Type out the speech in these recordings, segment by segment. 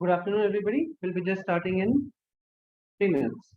Good afternoon, everybody. We'll be just starting in 3 minutes.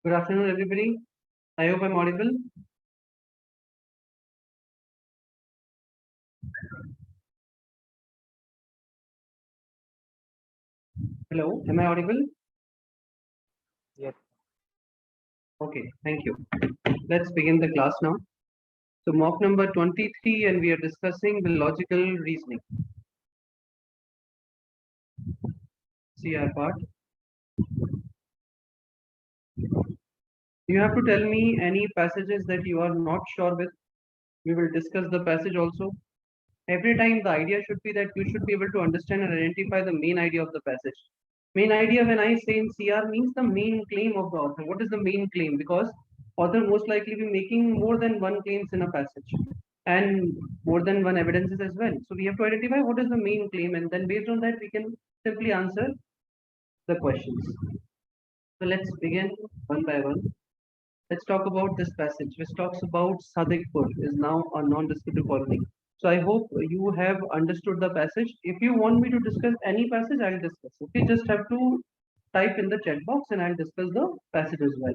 Good afternoon, everybody. I hope I'm audible. Hello, am I audible? Yes. Okay, thank you. Let's begin the class now. So, mock number 23, and we are discussing the logical reasoning. CR part. You have to tell me any passages that you are not sure with. We will discuss the passage also. Every time the idea should be that you should be able to understand and identify the main idea of the passage. Main idea when I say in CR means the main claim of the author. What is the main claim? Because author most likely be making more than one claims in a passage and more than one evidences as well. So we have to identify what is the main claim, and then based on that we can simply answer the questions. So let's begin one by one. Let's talk about this passage, which talks about Sadikpur is now a non-descriptive colony. So I hope you have understood the passage. If you want me to discuss any passage, I'll discuss. Okay, just have to type in the chat box and I'll discuss the passage as well.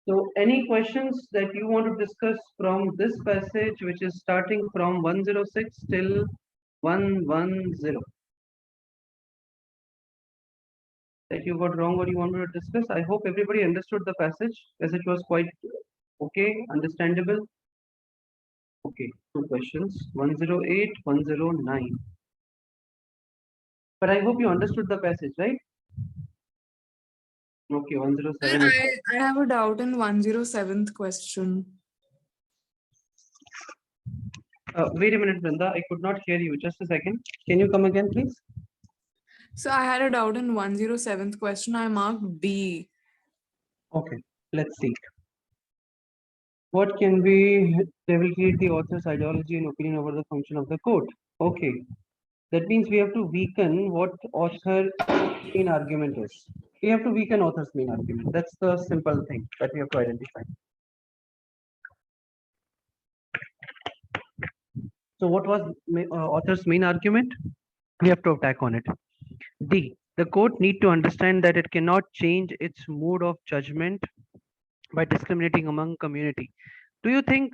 So any questions that you want to discuss from this passage, which is starting from 106 till 110? that you got wrong or you want me to discuss? I hope everybody understood the passage as it was quite okay, understandable. Okay, two questions, 108, 109. But I hope you understood the passage, right? Okay, Sir, 107 is. I have a doubt in 107th question. Wait a minute, Brinda. I could not hear you. Just a second. Can you come again, please? So I had a doubt in 107th question. I marked B. Okay, let's see. What can be delegate the author's ideology and opinion over the function of the court? Okay, that means we have to weaken what author main argument is. We have to weaken author's main argument. That's the simple thing that we have to identify. So what was author's main argument? We have to attack on it. D. The court need to understand that it cannot change its mode of judgment by discriminating among community. Do you think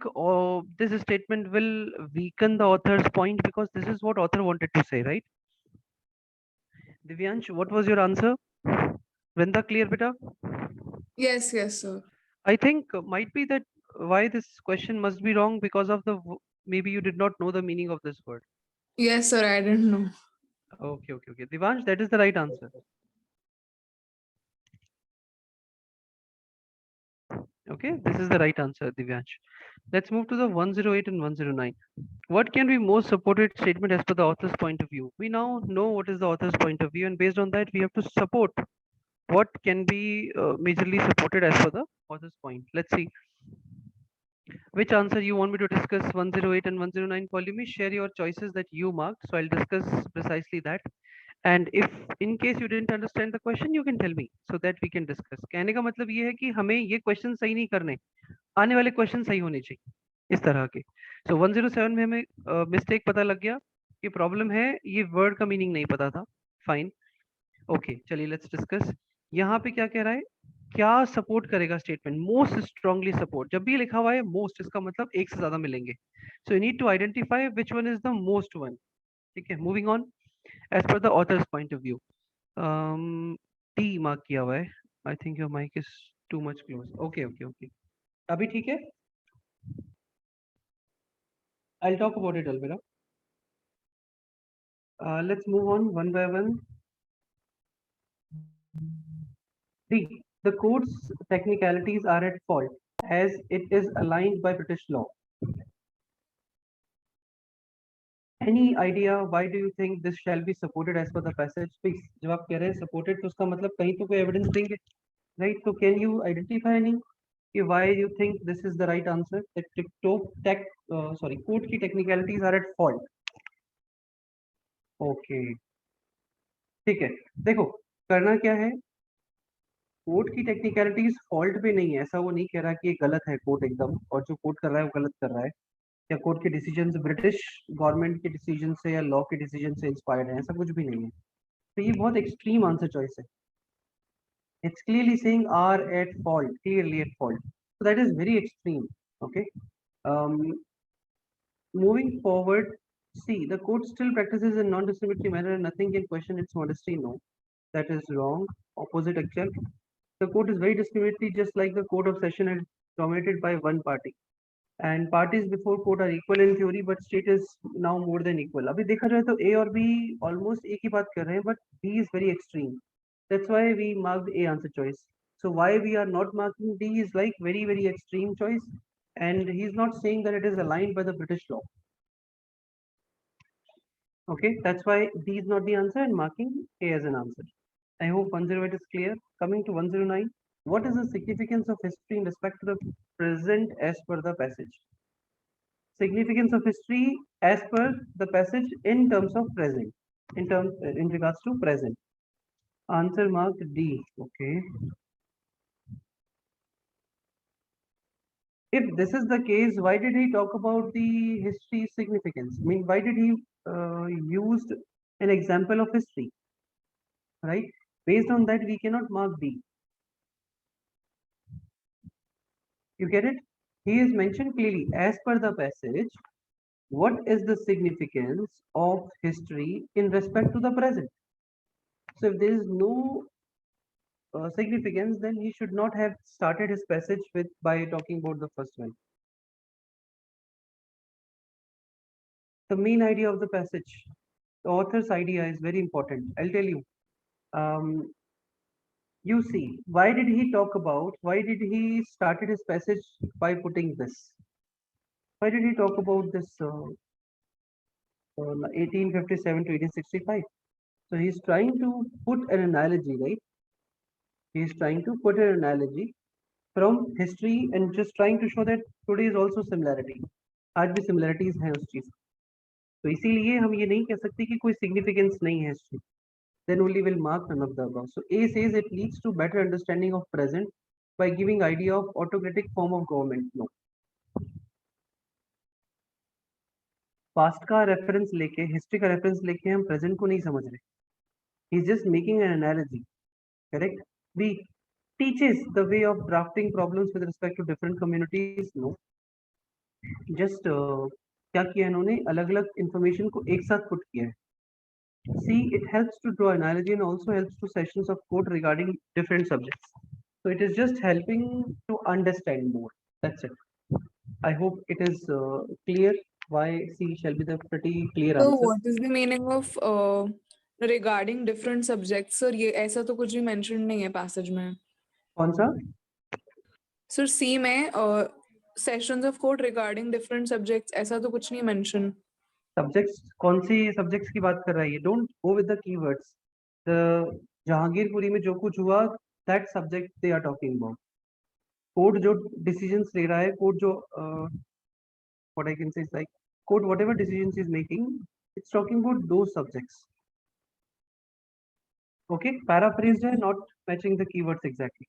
this statement will weaken the author's point, because this is what author wanted to say, right? Divyansh, what was your answer? Vrinda, clear, beta? Yes, yes, sir. I think might be that why this question must be wrong because of the maybe you did not know the meaning of this word. Yes, sir. I didn't know. Okay, okay, okay. Divansh, that is the right answer. Okay, this is the right answer, Divyansh. Let's move to the 108 and 109. What can be most supported statement as per the author's point of view? We now know what is the author's point of view, and based on that, we have to support what can be majorly supported as per the author's point. Let's see which answer you want me to discuss. 108 and 109. Polumi, share your choices that you marked, so I'll discuss precisely that. And if in case you didn't understand the question, you can tell me so that we can discuss. कहने का मतलब ये है कि हमें ये question सही नहीं करने, आने वाले क्वेश्चन सही होने चाहिए इस तरह के. सो 107 में हमें मिस्टेक पता लग गया कि प्रॉब्लम है ये वर्ड का मीनिंग नहीं पता था. फाइन, ओके, चलिए लेट्स डिस्कस. यहाँ पे क्या कह रहा है, क्या सपोर्ट करेगा स्टेटमेंट? Most strongly support. जब भी लिखा हुआ है मोस्ट, इसका मतलब एक से ज्यादा मिलेंगे. So you need to identify which one is the most one. ठीक है, moving on. As per the author's point of view, T mark किया हुआ है. I think your mic is too much close. Okay okay okay, अभी ठीक है. I'll talk about it, Alvira. Let's move on one by one. The court's technicalities are at fault as it is aligned by British law. Any idea why do you think this shall be supported as per the passage? Please, जब आप कह रहे हैं supported तो उसका मतलब कहीं तो कोई evidence देंगे, right? So can you identify any why you think this is the right answer? That court की technicalities are at fault. Okay, ठीक है. देखो करना क्या है, कोर्ट की टेक्निकलिटीज फॉल्ट पे नहीं है, ऐसा वो नहीं कह रहा कि ये गलत है कोर्ट एकदम, और जो कोर्ट कर रहा है वो गलत कर रहा है, या कोर्ट के डिसीजन ब्रिटिश गवर्नमेंट के डिसीजन से या लॉ के डिसीजन से इंस्पायर्ड है, ऐसा कुछ भी नहीं है. तो ये बहुत एक्सट्रीम आंसर चॉइस है. It's clearly saying are at fault, clearly at fault, so that is very extreme. Okay, moving forward, see, the court still practices in non-discriminatory manner and nothing can question its modesty. No, that is wrong. Opposite actual. The court is very discriminatory, just like the court of session is dominated by one party. And parties before court are equal in theory, but state is now more than equal. अभी देखा जाए तो A और B almost एक ही बात कर रहे हैं, but B is very extreme. That's why we marked A answer choice. So why we are not marking D is like very very extreme choice, and he's not saying that it is aligned by the British law. Okay, that's why D is not the answer and marking A as an answer. I hope 108 is clear. Coming to 109, what is the significance of history in respect to the present as per the passage? Significance of history as per the passage in terms of present, in regards to present. Answer marked D. Okay. If this is the case, why did he talk about the history significance? I mean, why did he used an example of history? Right? Based on that, we cannot mark D. You get it? He is mentioned clearly as per the passage. What is the significance of history in respect to the present? So if there is no significance, then he should not have started his passage with by talking about the first one. The main idea of the passage, the author's idea is very important. I'll tell you. You see, why did he talk about? Why did he started his passage by putting this? Why did he talk about this 1857 to 1865? So he's trying to put an analogy, right? He's trying to put an analogy from history and just trying to show that today is also similarity. आज भी similarities हैं उस चीज, तो इसीलिए हम ये नहीं कह सकते कि कोई significance नहीं है history. Then only will mark none of the above. So A says it leads to better understanding of present by giving idea of autocratic form of government. No. Past का reference लेके, history का reference लेके हम present को नहीं समझ रहे. He's just making an analogy. Correct? We teaches the way of drafting problems with respect to different communities. No. Just क्या किया इन्होंने, अलग-अलग information को एक साथ put किया है. See, it helps to draw analogy and also helps to sessions of code regarding different subjects. So it is just helping to understand more. That's it. I hope it is clear. Why C shall be the pretty clear So answer. what is the meaning of regarding different subjects? Sir, ये ऐसा तो कुछ भी mentioned नहीं है passage में. कौन सा? Sir, C में sessions of code regarding different subjects ऐसा तो कुछ नहीं mention. Subjects कौन सी subjects की बात कर रहा है ये? Don't go with the keywords. The Jahangirpuri में जो कुछ हुआ, that subject they are talking about. Code जो decisions ले रहा है, code जो what I can say is like code whatever decisions is making, it's talking about those subjects. Okay, paraphrased है, not matching the keywords exactly.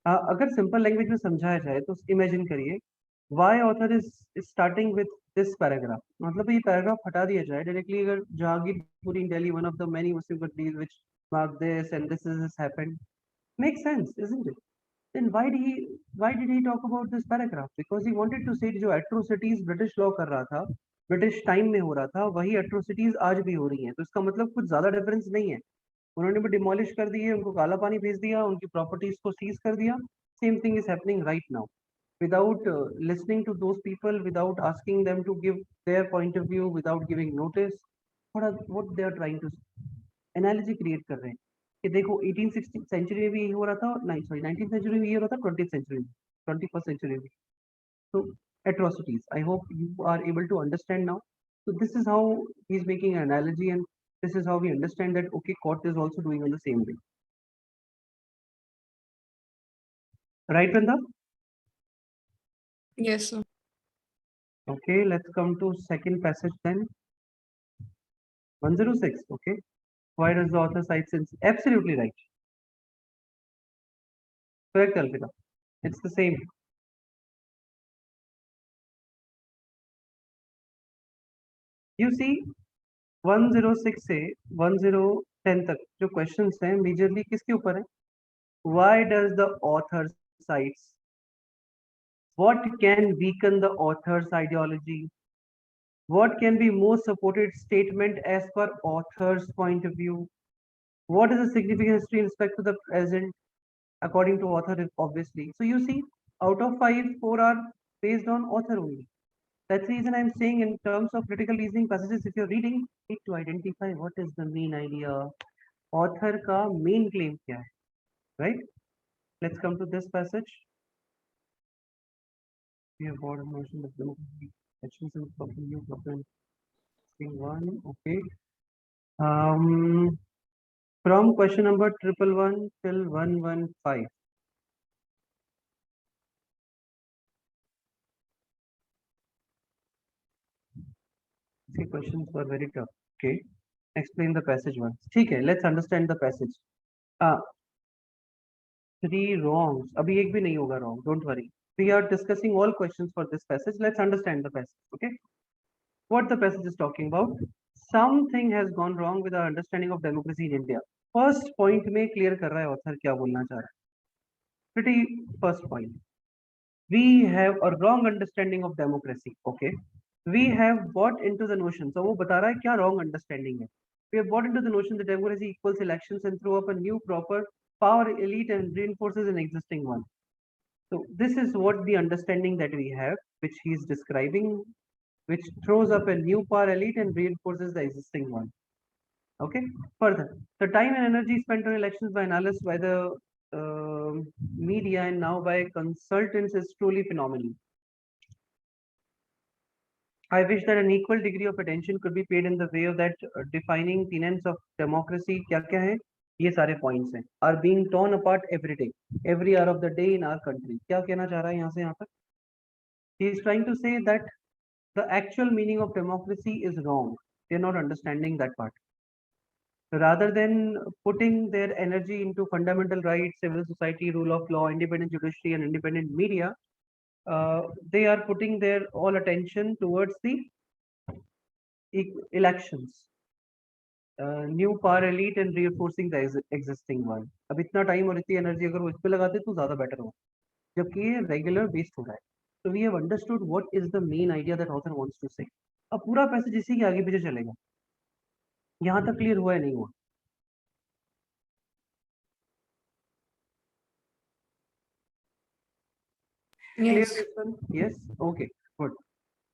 अगर simple language में समझाया जाए तो इमेजिन करिए, why author is starting with this paragraph, मतलब ये paragraph हटा दिया जाए डायरेक्टली, अगर Jahangirpuri in Delhi one of the many Muslim countries which mark this and this is happened, make sense isn't it? then why did he talk about this paragraph? Because he wanted to say जो atrocities British law कर रहा था, British time में हो रहा था, वही atrocities आज भी हो रही हैं. तो इसका मतलब कुछ ज्यादा डिफरेंस नहीं है. उन्होंने भी डिमोलिश कर दी है, उनको काला पानी भेज दिया, उनकी प्रॉपर्टीज को सीज कर दिया. Same thing is happening right now without listening to those people, without asking them to give their point of view, without giving notice. What they are trying to analogy create कर रहे हैं कि देखो 1860 century में भी यही हो रहा था, नहीं सॉरी 19th सेंचुरी में ये हो रहा था, 20th सेंचुरी में, 21st सेंचुरी में. So atrocities. I hope you are able to understand now. So this is how he's making an analogy, and this is how we understand that okay, court is also doing on the same way. Right, Vrinda? Yes, sir. Okay, let's come to second passage then. 106. Okay. Why does the author cite since? Absolutely right. Correct, Alvida. It's the same. You see, 106 से 1010 तक जो questions हैं majorly किसके ऊपर है? Why does the author cites? What can weaken the author's ideology? What can be most supported statement as per author's point of view? What is the significant history in respect to the present according to author, obviously? So you see, out of 5, 4 are based on author only. That's the reason I'm saying in terms of critical reasoning passages, if you're reading, you need to identify what is the main idea, author ka main claim kya hai, right? Let's come to this passage. We have got a motion of democracy, actions and new problem. One, okay. From question number 111 till 115. These questions were very tough. Okay. Explain the passage once. Okay, let's understand the passage. 3 wrongs. Abhi ek bhi nahi hoga wrong. Don't worry. We are discussing all questions for this passage. Let's understand the passage. Okay. What the passage is talking about? Something has gone wrong with our understanding of democracy in India. First point में clear कर रहा है author क्या बोलना चाह रहा है. Pretty first point. We have a wrong understanding of democracy. Okay. We have bought into the notion. So वो बता रहा है क्या wrong understanding है. We have bought into the notion that democracy equals elections and throw up a new proper power elite and reinforces an existing one. So this is what the understanding that we have, which he is describing, which throws up a new power elite and reinforces the existing one. Okay. Further, the time and energy spent on elections by analysts, by the media, and now by consultants is truly phenomenal. I wish that an equal degree of attention could be paid in the way of that defining tenets of democracy. क्या क्या है? ये सारे points हैं. Are being torn apart every day, every hour of the day in our country. क्या कहना चाह रहा है यहाँ से यहाँ तक? He is trying to say that the actual meaning of democracy is wrong. They are not understanding that part. Rather than putting their energy into fundamental rights, civil society, rule of law, independent judiciary, and independent media, they are putting their all attention towards the elections, new power elite and reinforcing the existing one. अब इतना time और इतनी energy अगर वो इस पे लगाते तो ज्यादा बेटर हो, जबकि ये रेगुलर बेस्ड हो रहा है. So we have understood what is the main idea that author wants to say. अब पूरा पैसेज इसी के आगे पीछे चलेगा. यहाँ तक क्लियर हुआ है नहीं हुआ? Clear Yes. this one? Yes. Okay. Good.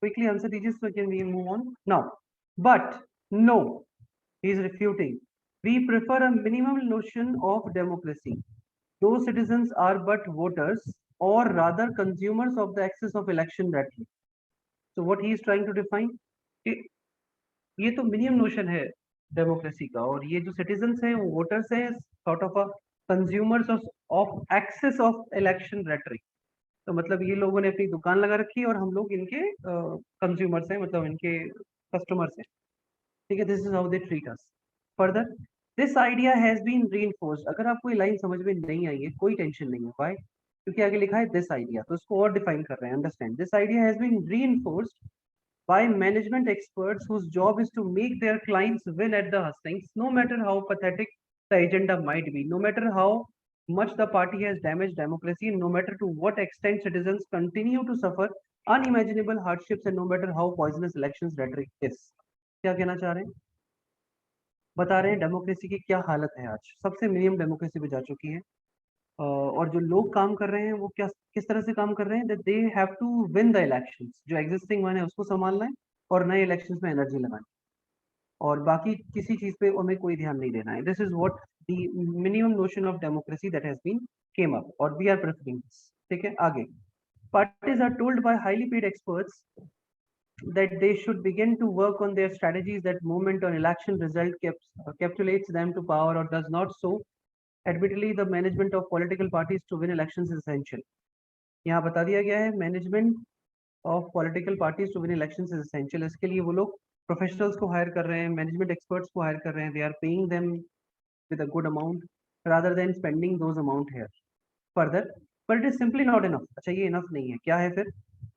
Quickly answer these so can we move on now? But no, he is refuting. We prefer a minimal notion of democracy. Those citizens are but voters, or rather consumers of the access of election directly. So what he is trying to define? ये तो minimum notion है democracy का, और ये जो citizens हैं वो voters हैं, sort of a consumers of access of election rhetoric. तो मतलब ये लोगों ने अपनी दुकान लगा रखी है और हम लोग इनके कंज्यूमर्स हैं, मतलब इनके कस्टमर्स हैं. ठीक है, this is how they treat us. Further, this idea has been reinforced. अगर आपको ये लाइन समझ में नहीं आई है कोई टेंशन नहीं है. व्हाई? क्योंकि आगे लिखा है दिस आइडिया, तो इसको और डिफाइन कर रहे हैं. Understand, this idea has been reinforced by management experts whose job is to make their clients win at the hustings, no matter how pathetic the agenda might be, no matter how much the party has damaged democracy, no matter to what extent citizens continue to suffer unimaginable hardships, and no matter how poisonous elections rhetoric is. क्या कहना चाह रहे हैं? बता रहे हैं democracy की क्या हालत है आज. सबसे मिनिमम डेमोक्रेसी पे जा चुकी है. और जो लोग काम कर रहे हैं वो क्या किस तरह से काम कर रहे हैं? That they have to win the elections. जो एग्जिस्टिंग वन है उसको संभालना है और नए इलेक्शंस में एनर्जी लगानी, और बाकी किसी चीज पे हमें कोई ध्यान नहीं देना है. This is what the minimum notion of democracy that has been came up, और वी आर प्रेफरिंग दिस. ठीक है, आगे. Parties are told by highly paid experts that they should begin to work on their strategies that moment on election result capitulates them to power or does not so. Admittedly, the management of political parties to win elections is essential. यहाँ बता दिया गया है management of political parties to win elections is essential. इसके लिए वो लोग professionals को hire कर रहे हैं, management experts को hire कर रहे हैं. They are paying them with a good amount rather than spending those amount here. Further, but it is simply not enough. अच्छा ये enough नहीं है. क्या है फिर?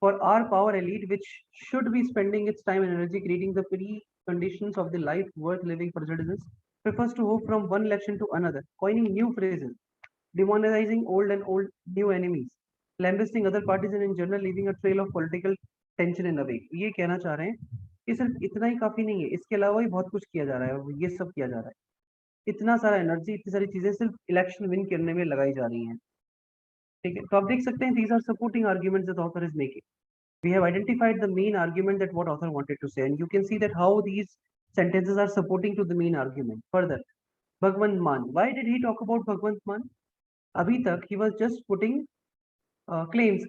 For our power elite, which should be spending its time and energy creating the preconditions of the life worth living for citizens, prefers to move from one election to another, coining new phrases, demonizing old and new enemies, lambasting other parties, and in general leaving a trail of political tension in the wake. ये कहना चाह रहे हैं कि सिर्फ इतना ही काफी नहीं है, इसके अलावा भी बहुत कुछ किया जा रहा है, और ये सब किया जा रहा है. इतना सारा एनर्जी, इतनी सारी चीजें सिर्फ इलेक्शन विन करने में लगाई जा रही हैं. ठीक है, तो आप देख सकते हैं these are supporting arguments that author is making. We have identified the main argument that what author wanted to say, and you can see that how these sentences are supporting to the main argument. Further, Bhagwant Maan. Why did he talk about Bhagwant Maan? अभी तक he was just putting claims.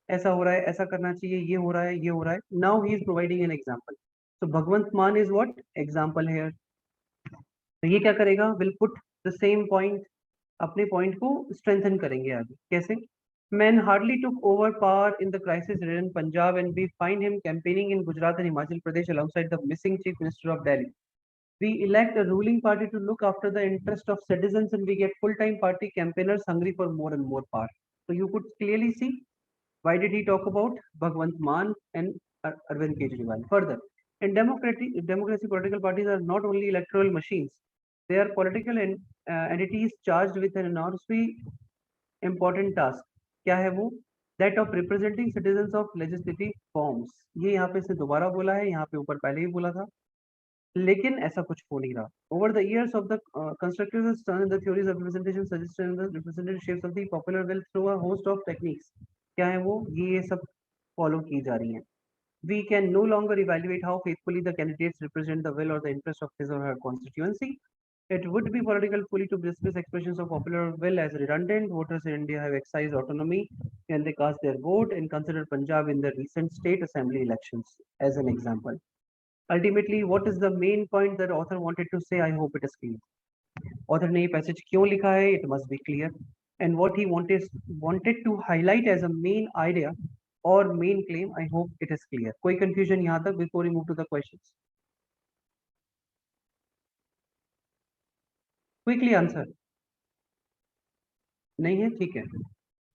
ऐसा हो रहा है, ऐसा करना चाहिए, ये हो रहा है, ये हो रहा है. Now he is providing an example. So Bhagwant Maan is what? Example here. तो ये क्या करेगा? Will put the same point, अपने पॉइंट को स्ट्रेंथन करेंगे आगे. कैसे? Man hardly took over power in the crisis-ridden Punjab, and we find him campaigning in Gujarat and Himachal Pradesh alongside the missing Chief Minister of Delhi. We elect a ruling party to look after the interest of citizens, and we get full-time party campaigners hungry for more and more power. So you could clearly see why did he talk about Bhagwant Maan and Arvind Kejriwal. Further, in democracy, political parties are not only electoral machines; they are political entities charged with an enormously important task. क्या है वो? That of representing citizens of legislative forms. ये यहाँ पे से दोबारा बोला है, यहाँ पे ऊपर पहले ही बोला था. लेकिन ऐसा कुछ हो नहीं रहा. Over the years of the constructors has turned the theories of representation suggested in the representative shapes of the popular will through a host of techniques. क्या है वो? ये सब follow की जा रही हैं. We can no longer evaluate how faithfully the candidates represent the will or the interest of his or her constituency. It would be political folly to dismiss expressions of popular will as redundant. Voters in India have exercised autonomy when they cast their vote, and consider Punjab in the recent state assembly elections as an example. Ultimately, what is the main point that author wanted to say? I hope it is clear. Author ने ये passage क्यों लिखा है? It must be clear. And what he wanted to highlight as a main idea or main claim, I hope it is clear. कोई confusion यहाँ तक before we move to the questions? Quickly answer. नहीं है, ठीक है.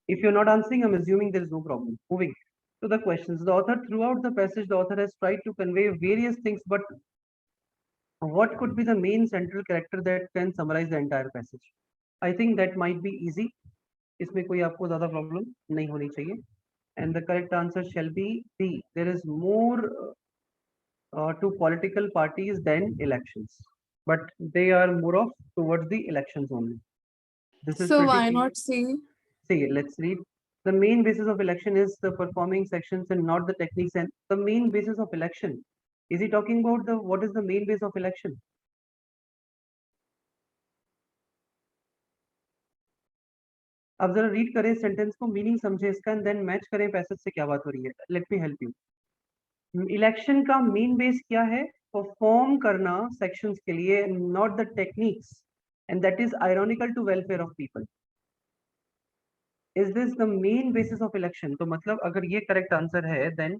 If you're not answering, I'm assuming there is no problem. Moving to the questions. The author, throughout the passage, the author has tried to convey various things, but what could be the main central character that can summarize the entire passage? I think that might be easy. इसमें कोई आपको ज़्यादा problem नहीं होनी चाहिए. And the correct answer shall be B. There is more to political parties than elections, but they are more of towards the elections only. This is So pretty why clear. not C? See, let's read. The main basis of election is the performing sections and not the techniques. And the main basis of election, is he talking about the what is the main base of election? अब जरा read करें sentence को, meaning समझे इसका, and then match करें passage से क्या बात हो रही है. Let me help you. Election का मेन बेस क्या है? परफॉर्म करना सेक्शंस के लिए, not the techniques, and that is ironical to welfare of people. Is this the main basis of election? तो मतलब अगर ये correct answer है, then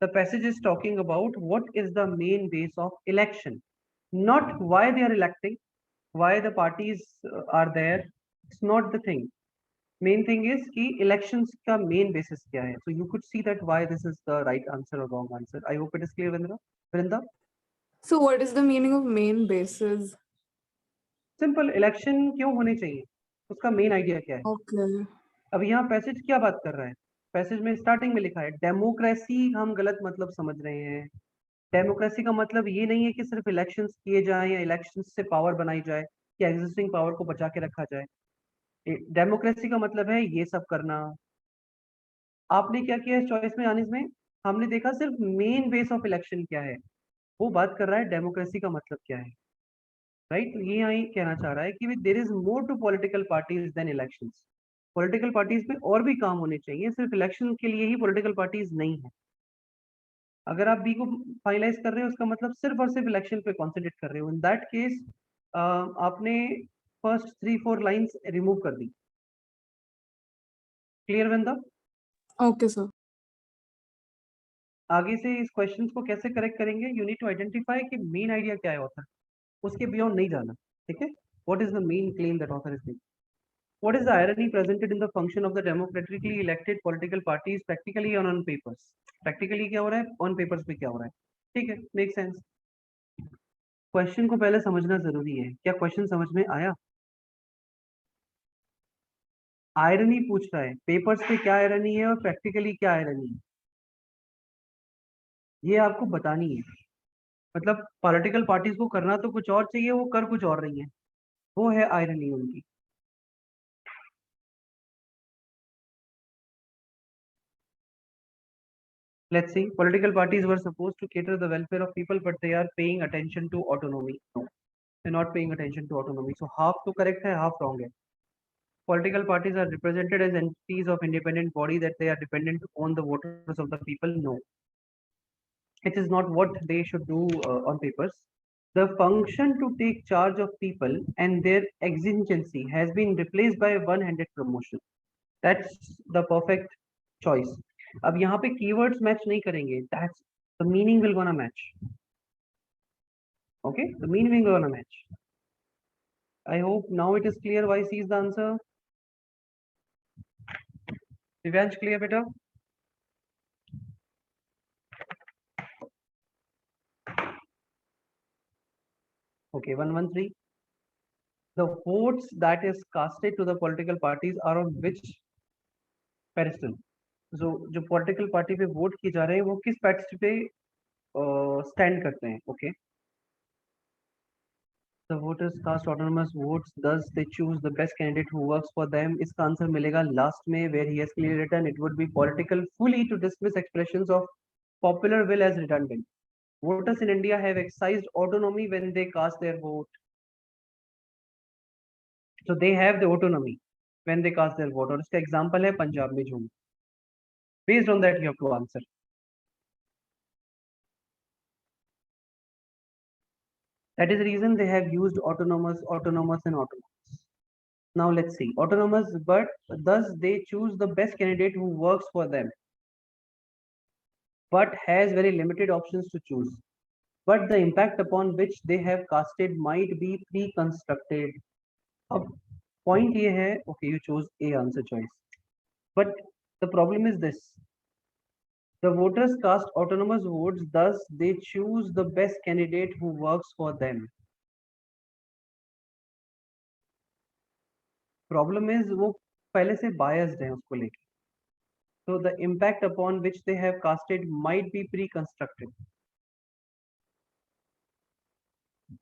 the passage is talking about what is the main base of election, not why they are electing, why the parties are there. It's not the thing. Main thing is कि elections का main basis क्या है. So you could see that why this is the right answer or wrong answer. I hope it is clear, Vrinda. So what is the meaning of main basis? Simple. Election क्यों होने चाहिए? उसका main idea क्या है? Okay. अब यहाँ passage क्या बात कर रहा है? पैसेज में स्टार्टिंग में लिखा है डेमोक्रेसी, हम गलत मतलब समझ रहे हैं. डेमोक्रेसी का मतलब ये नहीं है कि सिर्फ इलेक्शंस किए जाएं या इलेक्शंस से पावर बनाई जाए या एग्जिस्टिंग पावर को बचा के रखा जाए. डेमोक्रेसी का मतलब है ये सब करना. आपने क्या किया इस चॉइस में आने में? हमने देखा सिर्फ मेन बेस ऑफ इलेक्शन क्या है. वो बात कर रहा है डेमोक्रेसी का मतलब क्या है. राइट. ये यही कहना चाह रहा है कि there is more to political parties than elections. Political parties में और भी काम होने चाहिए, सिर्फ इलेक्शन के लिए ही पॉलिटिकल पार्टीज नहीं है. अगर आप बी को फाइनलाइज कर रहे हो, उसका मतलब सिर्फ और सिर्फ इलेक्शन पे कॉन्सेंट्रेट कर रहे हो. इन दैट केस आपने फर्स्ट 3-4 लाइंस रिमूव कर दी. क्लियर वेंदा? Okay, sir. आगे से इस क्वेश्चंस को कैसे करेक्ट करेंगे? यू नीड टू आइडेंटिफाई कि मेन आइडिया क्या है ऑथर, उसके बियॉन्ड नहीं जाना. ठीक है. What is the main claim that author is making? What is the irony presented in the function of the democratically elected political parties practically and on papers? Practically क्या हो रहा है, on papers पे क्या हो रहा है? ठीक है, make sense. क्वेश्चन को पहले समझना जरूरी है. क्या क्वेश्चन समझ में आया? आयरनी पूछ रहा है, पेपर्स पे क्या आयरनी है और प्रैक्टिकली क्या आयरनी है, ये आपको बतानी है. मतलब पॉलिटिकल पार्टीज को करना तो कुछ और चाहिए, वो कर कुछ और रही है. वो है आयरनी उनकी. Let's see. Political parties were supposed to cater the welfare of people, but they are paying attention to autonomy. No, they're not paying attention to autonomy. So half तो correct है, half wrong है. Political parties are represented as entities of independent body that they are dependent on the voters of the people. No, it is not what they should do on papers. The function to take charge of people and their exigency has been replaced by one-handed promotion. That's the perfect choice. अब यहाँ पे keywords match नहीं करेंगे. That's the meaning will gonna match. Okay, the meaning will gonna match. I hope now it is clear why C is the answer. Divyansh, clear beta? Okay, 113. The votes that is casted to the political parties are on which pedestal? So जो political party पे vote किए जा रहे हैं वो किस pedestal पे stand करते हैं? Okay. The voters cast autonomous votes, thus they choose the best candidate who works for them. इसका आंसर मिलेगा लास्ट में, where he has clearly written it would be political fully to dismiss expressions of popular will as redundant. Voters in India have exercised autonomy when they cast their vote. So they have the autonomy when they cast their vote. और इसका example है पंजाब में झूम. Based on that you have to answer. That is the reason they have used autonomous, autonomous, and autonomous. Now let's see. Autonomous, but thus they choose the best candidate who works for them, but has very limited options to choose. But the impact upon which they have casted might be pre-constructed. अब point ये है, okay, you chose A answer choice. But the problem is this. The voters cast autonomous votes, thus they choose the best candidate who works for them. Problem is वो पहले से biased हैं उसको लेके. So the impact upon which they have casted might be pre-constructed.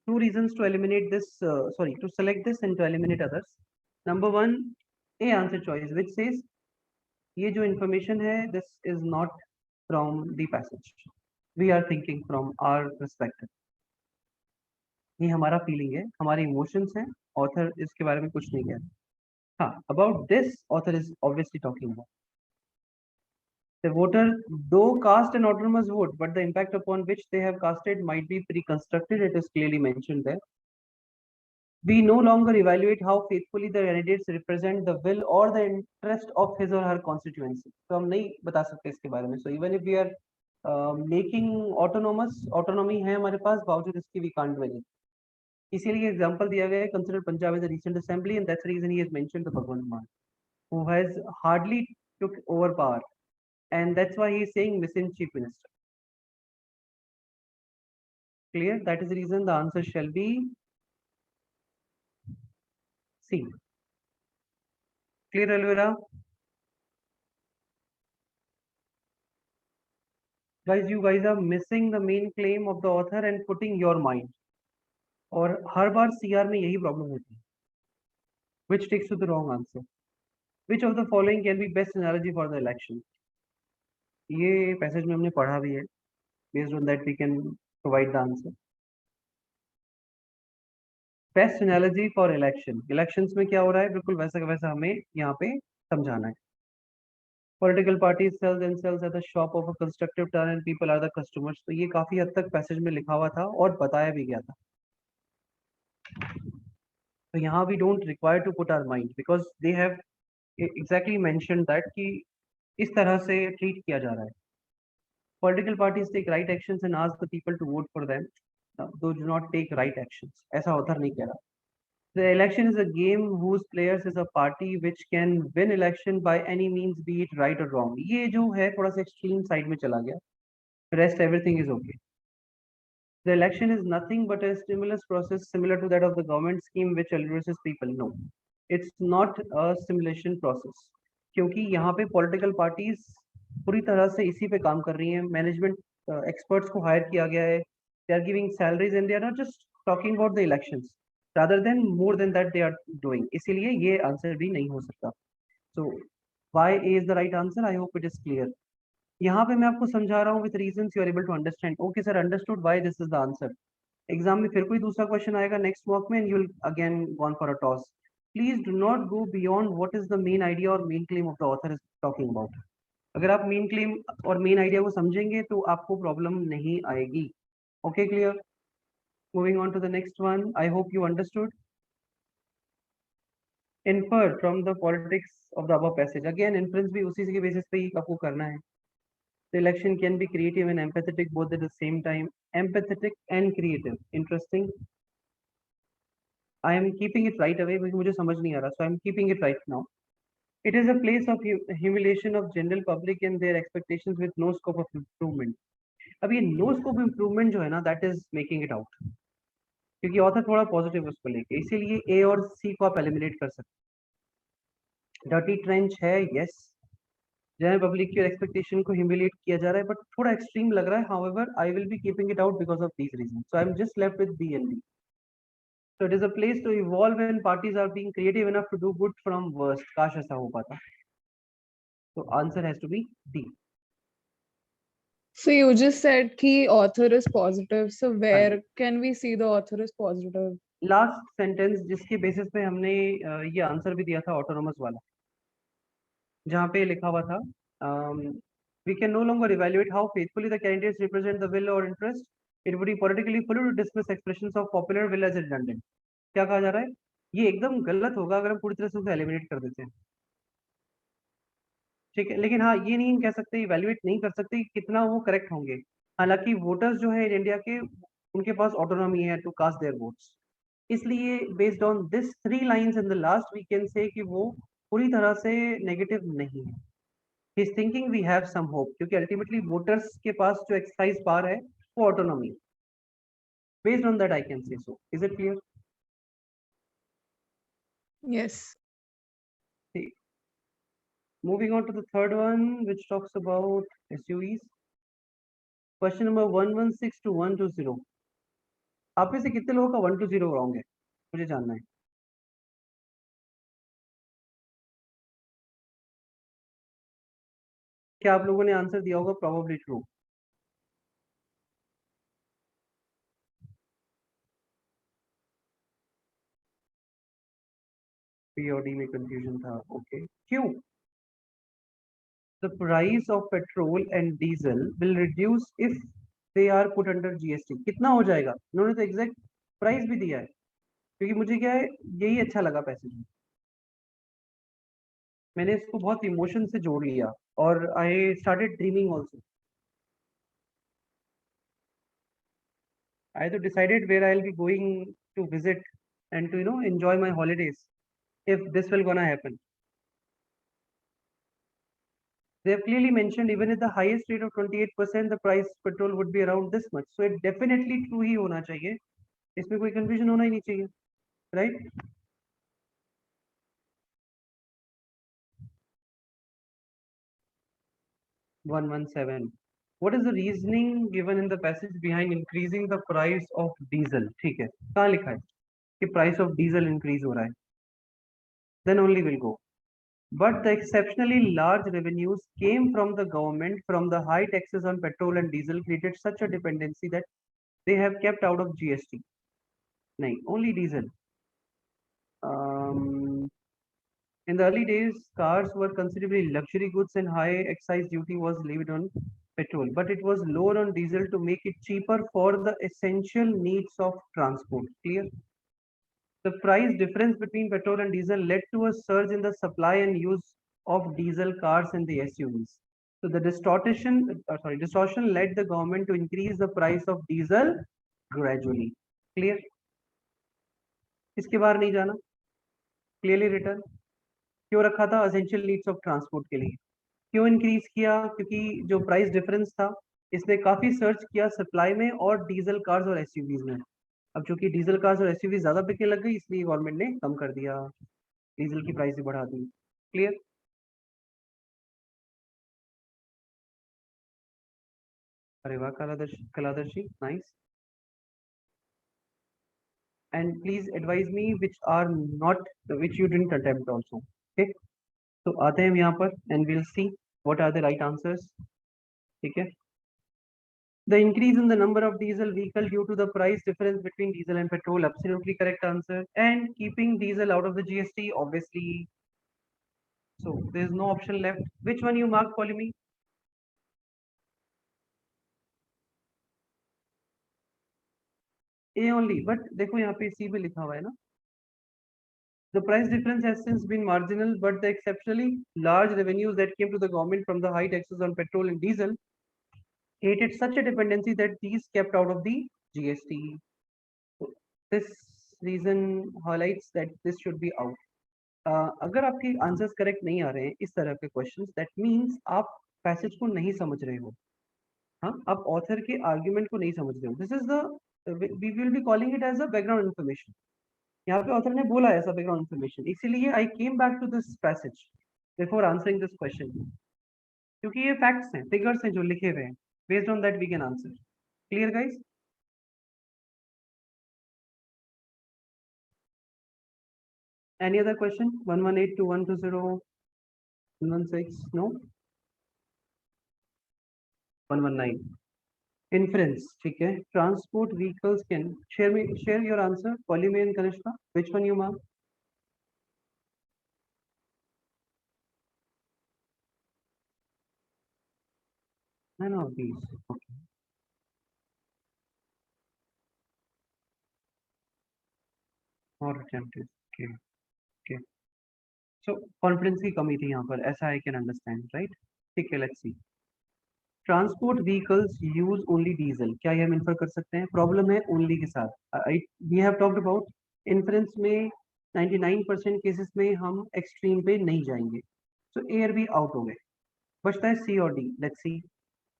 Two reasons to eliminate this, to select this and to eliminate others. Number one, A answer choice, which says ये जो information है, this is not from the passage. We are thinking from our perspective. ये हमारा feeling है, हमारे emotions हैं, author इसके बारे में कुछ नहीं कह रहा. हाँ, about this, author is obviously talking about. The voter though cast an autonomous vote, but the impact upon which they have casted might be pre-constructed. It is clearly mentioned there. We no longer evaluate how faithfully the candidates represent the will or the interest of his or her constituency. So हम नहीं बता सकते इसके बारे में. So even if we are making autonomous, autonomy है हमारे पास, बावजूद इसकी we can't do it. इसीलिए example दिया गया है. Consider Punjab as a recent assembly, and that's the reason he has mentioned the Bhagwan Man, who has hardly took over power. And that's why he is saying missing chief minister. Clear? That is the reason the answer shall be C. Clear, Alvira? Guys, you guys are missing the main claim of the author and putting your mind. और हर बार CR में यही problem होती है. Which takes to the wrong answer. Which of the following can be best analogy for the election? ये passage में हमने पढ़ा भी है. Based on that we can provide the answer. Best analogy for election. Elections में क्या हो रहा है, बिल्कुल वैसा का वैसा हमें यहाँ पे समझाना है. Political parties sell themselves at the shop of a constructive turn and people are the customers. तो ये काफी हद तक पैसेज में लिखा हुआ था और बताया भी गया था. तो यहाँ we don't require to put our mind because they have exactly mentioned that कि इस तरह से treat किया जा रहा है. Political parties take right actions and ask the people to vote for them. Those do not take right actions. ऐसा author नहीं कह रहा. The election is a game whose players is a party which can win election by any means, be it right or wrong. ये जो है थोड़ा सा extreme side में चला गया. Rest everything is okay. The election is nothing but a stimulus process similar to that of the government scheme which addresses people. No, it's not a stimulation process. क्योंकि यहाँ पे political parties पूरी तरह से इसी पे काम कर रही हैं. Management experts को hire किया गया है. They are giving salaries and they are not just talking about the elections. Rather than more than that they are doing. इसीलिए ये आंसर भी नहीं हो सकता. So why A is the right answer? I hope it is clear. यहाँ पे मैं आपको समझा रहा हूँ with reasons you are able to understand. Okay sir, understood why this is the answer. Exam में फिर कोई दूसरा क्वेश्चन आएगा नेक्स्ट मॉक में and you will again gone for a toss. Please do not go beyond what is the main idea or main claim of the author is talking about. अगर आप main claim और main idea को समझेंगे तो आपको problem नहीं आएगी. Okay, clear? Moving on to the next one. I hope you understood. Infer from the politics of the above passage. Again, inference भी उसी के basis पे ही आपको करना है. The election can be creative and empathetic both at the same time. Empathetic and creative. Interesting. I am keeping it right away because मुझे समझ नहीं आ रहा. So I am keeping it right now. It is a place of humiliation of general public and their expectations with no scope of improvement. अब ये no scope of improvement जो है ना, that is making it out. क्योंकि author थोड़ा positive उसको लेके, इसीलिए ए और सी को आप एलिमिनेट कर सकते. डर्टी ट्रेंच है, यस. जनरल पब्लिक की एक्सपेक्टेशन को ह्यूमिलिएट किया जा रहा है, बट थोड़ा एक्सट्रीम लग रहा है. However I will be keeping it out because of these reason. So I am just left with B and D. So it is a place to evolve when parties are being creative enough to do good from worst. काश ऐसा हो पाता. So answer has to be D. So you just said ki author is positive. So where can we see the author is positive? Last sentence जिसके basis पे हमने ये answer भी दिया था autonomous वाला, जहाँ पे लिखा हुआ था we can no longer evaluate how faithfully the candidates represent the will or interest. It would be politically foolish to dismiss expressions of popular will as redundant. क्या कहा जा रहा है? ये एकदम गलत होगा अगर हम पूरी तरह से उसे एलिमिनेट कर देते हैं. ठीक है, लेकिन हाँ ये नहीं कह सकते, इवेल्युएट नहीं कर सकते कि कितना वो करेक्ट होंगे. हालांकि वोटर्स जो है इंडिया के, उनके पास ऑटोनॉमी है टू कास्ट देयर वोट्स. इसलिए based on this 3 lines in the last we can say कि वो पूरी तरह से नेगेटिव नहीं है. He is thinking we have some hope, क्योंकि अल्टीमेटली वोटर्स के पास जो एक्सरसाइज पावर है वो autonomy. Based on that I can say so. Is it clear? Yes. Moving on to the third one, which talks about SUVs. Question number 116 to 120. आप में से कितने लोगों का 120 रॉन्ग है, मुझे जानना है. क्या आप लोगों ने आंसर दिया होगा प्रोबेबली ट्रू? पी और डी में कंफ्यूजन था. ओके, क्यों? The price of petrol and diesel will reduce if they are put under GST. कितना हो जाएगा? उन्होंने तो एग्जैक्ट प्राइस भी दिया है, क्योंकि मुझे क्या है, यही अच्छा लगा पैसेज में. मैंने इसको बहुत इमोशन से जोड़ लिया और I started dreaming also. I तो decided where I'll be going to visit and to enjoy my holidays if this will gonna happen. They have clearly mentioned even at the highest rate of 28% the price petrol would be around this much. So it definitely true ही होना चाहिए. इसमें कोई confusion होना ही नहीं चाहिए, right? What is the reasoning given in the passage behind increasing the price of diesel? ठीक है, कहाँ लिखा है कि price of diesel increase हो रहा है? Then only will go. But the exceptionally large revenues came from the government from the high taxes on petrol and diesel created such a dependency that they have kept out of GST. No, only diesel. In the early days, cars were considerably luxury goods and high excise duty was levied on petrol, but it was lower on diesel to make it cheaper for the essential needs of transport. Clear? The price difference between petrol and diesel led to a surge in the supply and use of diesel cars and the SUVs. So the distortion led the government to increase the price of diesel gradually. Clear? इसके बाहर नहीं जाना. Clearly written. क्यों रखा था? Essential needs of transport के लिए. क्यों इंक्रीज किया? क्योंकि जो प्राइस डिफरेंस था इसने काफी सर्च किया सप्लाई में और डीजल कार्स और एसयूवीज में. अब चूंकि डीजल कार्स और एसयूवी ज्यादा बिकने लग गई, इसलिए गवर्नमेंट ने कम कर दिया, डीजल की प्राइस भी बढ़ा दी. क्लियर? अरे वाह कलादर्शी, nice. And please advise me which you didn't attempt also. Okay, तो आते हैं यहाँ पर and we'll see what are the right answers. ठीक है. The increase in the number of diesel vehicle due to the price difference between diesel and petrol, absolutely correct answer. And keeping diesel out of the GST, obviously. So there's no option left. Which one you mark, Polyme? A only, but देखो यहाँ पे C में लिखा हुआ है ना. The price difference has since been marginal, but the exceptionally large revenues that came to the government from the high taxes on petrol and diesel created such a dependency that these kept out of the GST. So this reason highlights that this should be out. अगर आपके answers correct नहीं आ रहे हैं इस तरह के questions, that means आप passage को नहीं समझ रहे हो. हाँ, आप ऑथर के आर्ग्यूमेंट को नहीं समझ रहे हो. This is the we will be calling it as a background information. यहाँ पे ऑथर ने बोला ऐसा बैकग्राउंड इन्फॉर्मेशन, इसीलिए I came back to this passage before answering this question, क्योंकि ये फैक्ट्स हैं, फिगर्स हैं जो लिखे हुए हैं. Based on that we can answer. Clear guys? Any other question? 118 to 120 116? No. 119. Inference. ठीक है. Transport vehicles can share your answer. Polymer and Kanishka. Which one you mark? None of these. Okay. Or attempted. Okay. Okay. So confidence की कमी थी यहाँ पर. ऐसा I can understand, right? ठीक है. Let's see. Transport vehicles use only diesel. क्या ये हम इन्फर कर सकते हैं? प्रॉब्लम है ओनली के साथ. We have talked about inference में 99% केसेस में हम एक्सट्रीम पे नहीं जाएंगे. सो ए और बी आउट हो गए. बचता है सी और D. Let's see.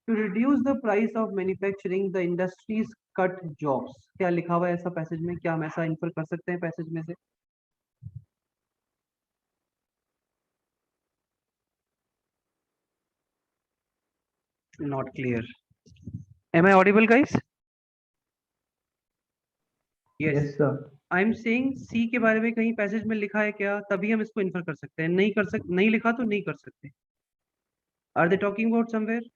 To reduce the price of manufacturing the industries cut jobs. क्या लिखा हुआ है ऐसा पैसेज में? क्या हम ऐसा इन्फर कर सकते हैं पैसेज में से? Not clear. Am I audible guys? Yes, sir. I am saying C के बारे में कहीं पैसेज में लिखा है क्या? तभी हम इसको इन्फर कर सकते हैं. नहीं लिखा तो नहीं कर सकते. Are they talking about somewhere?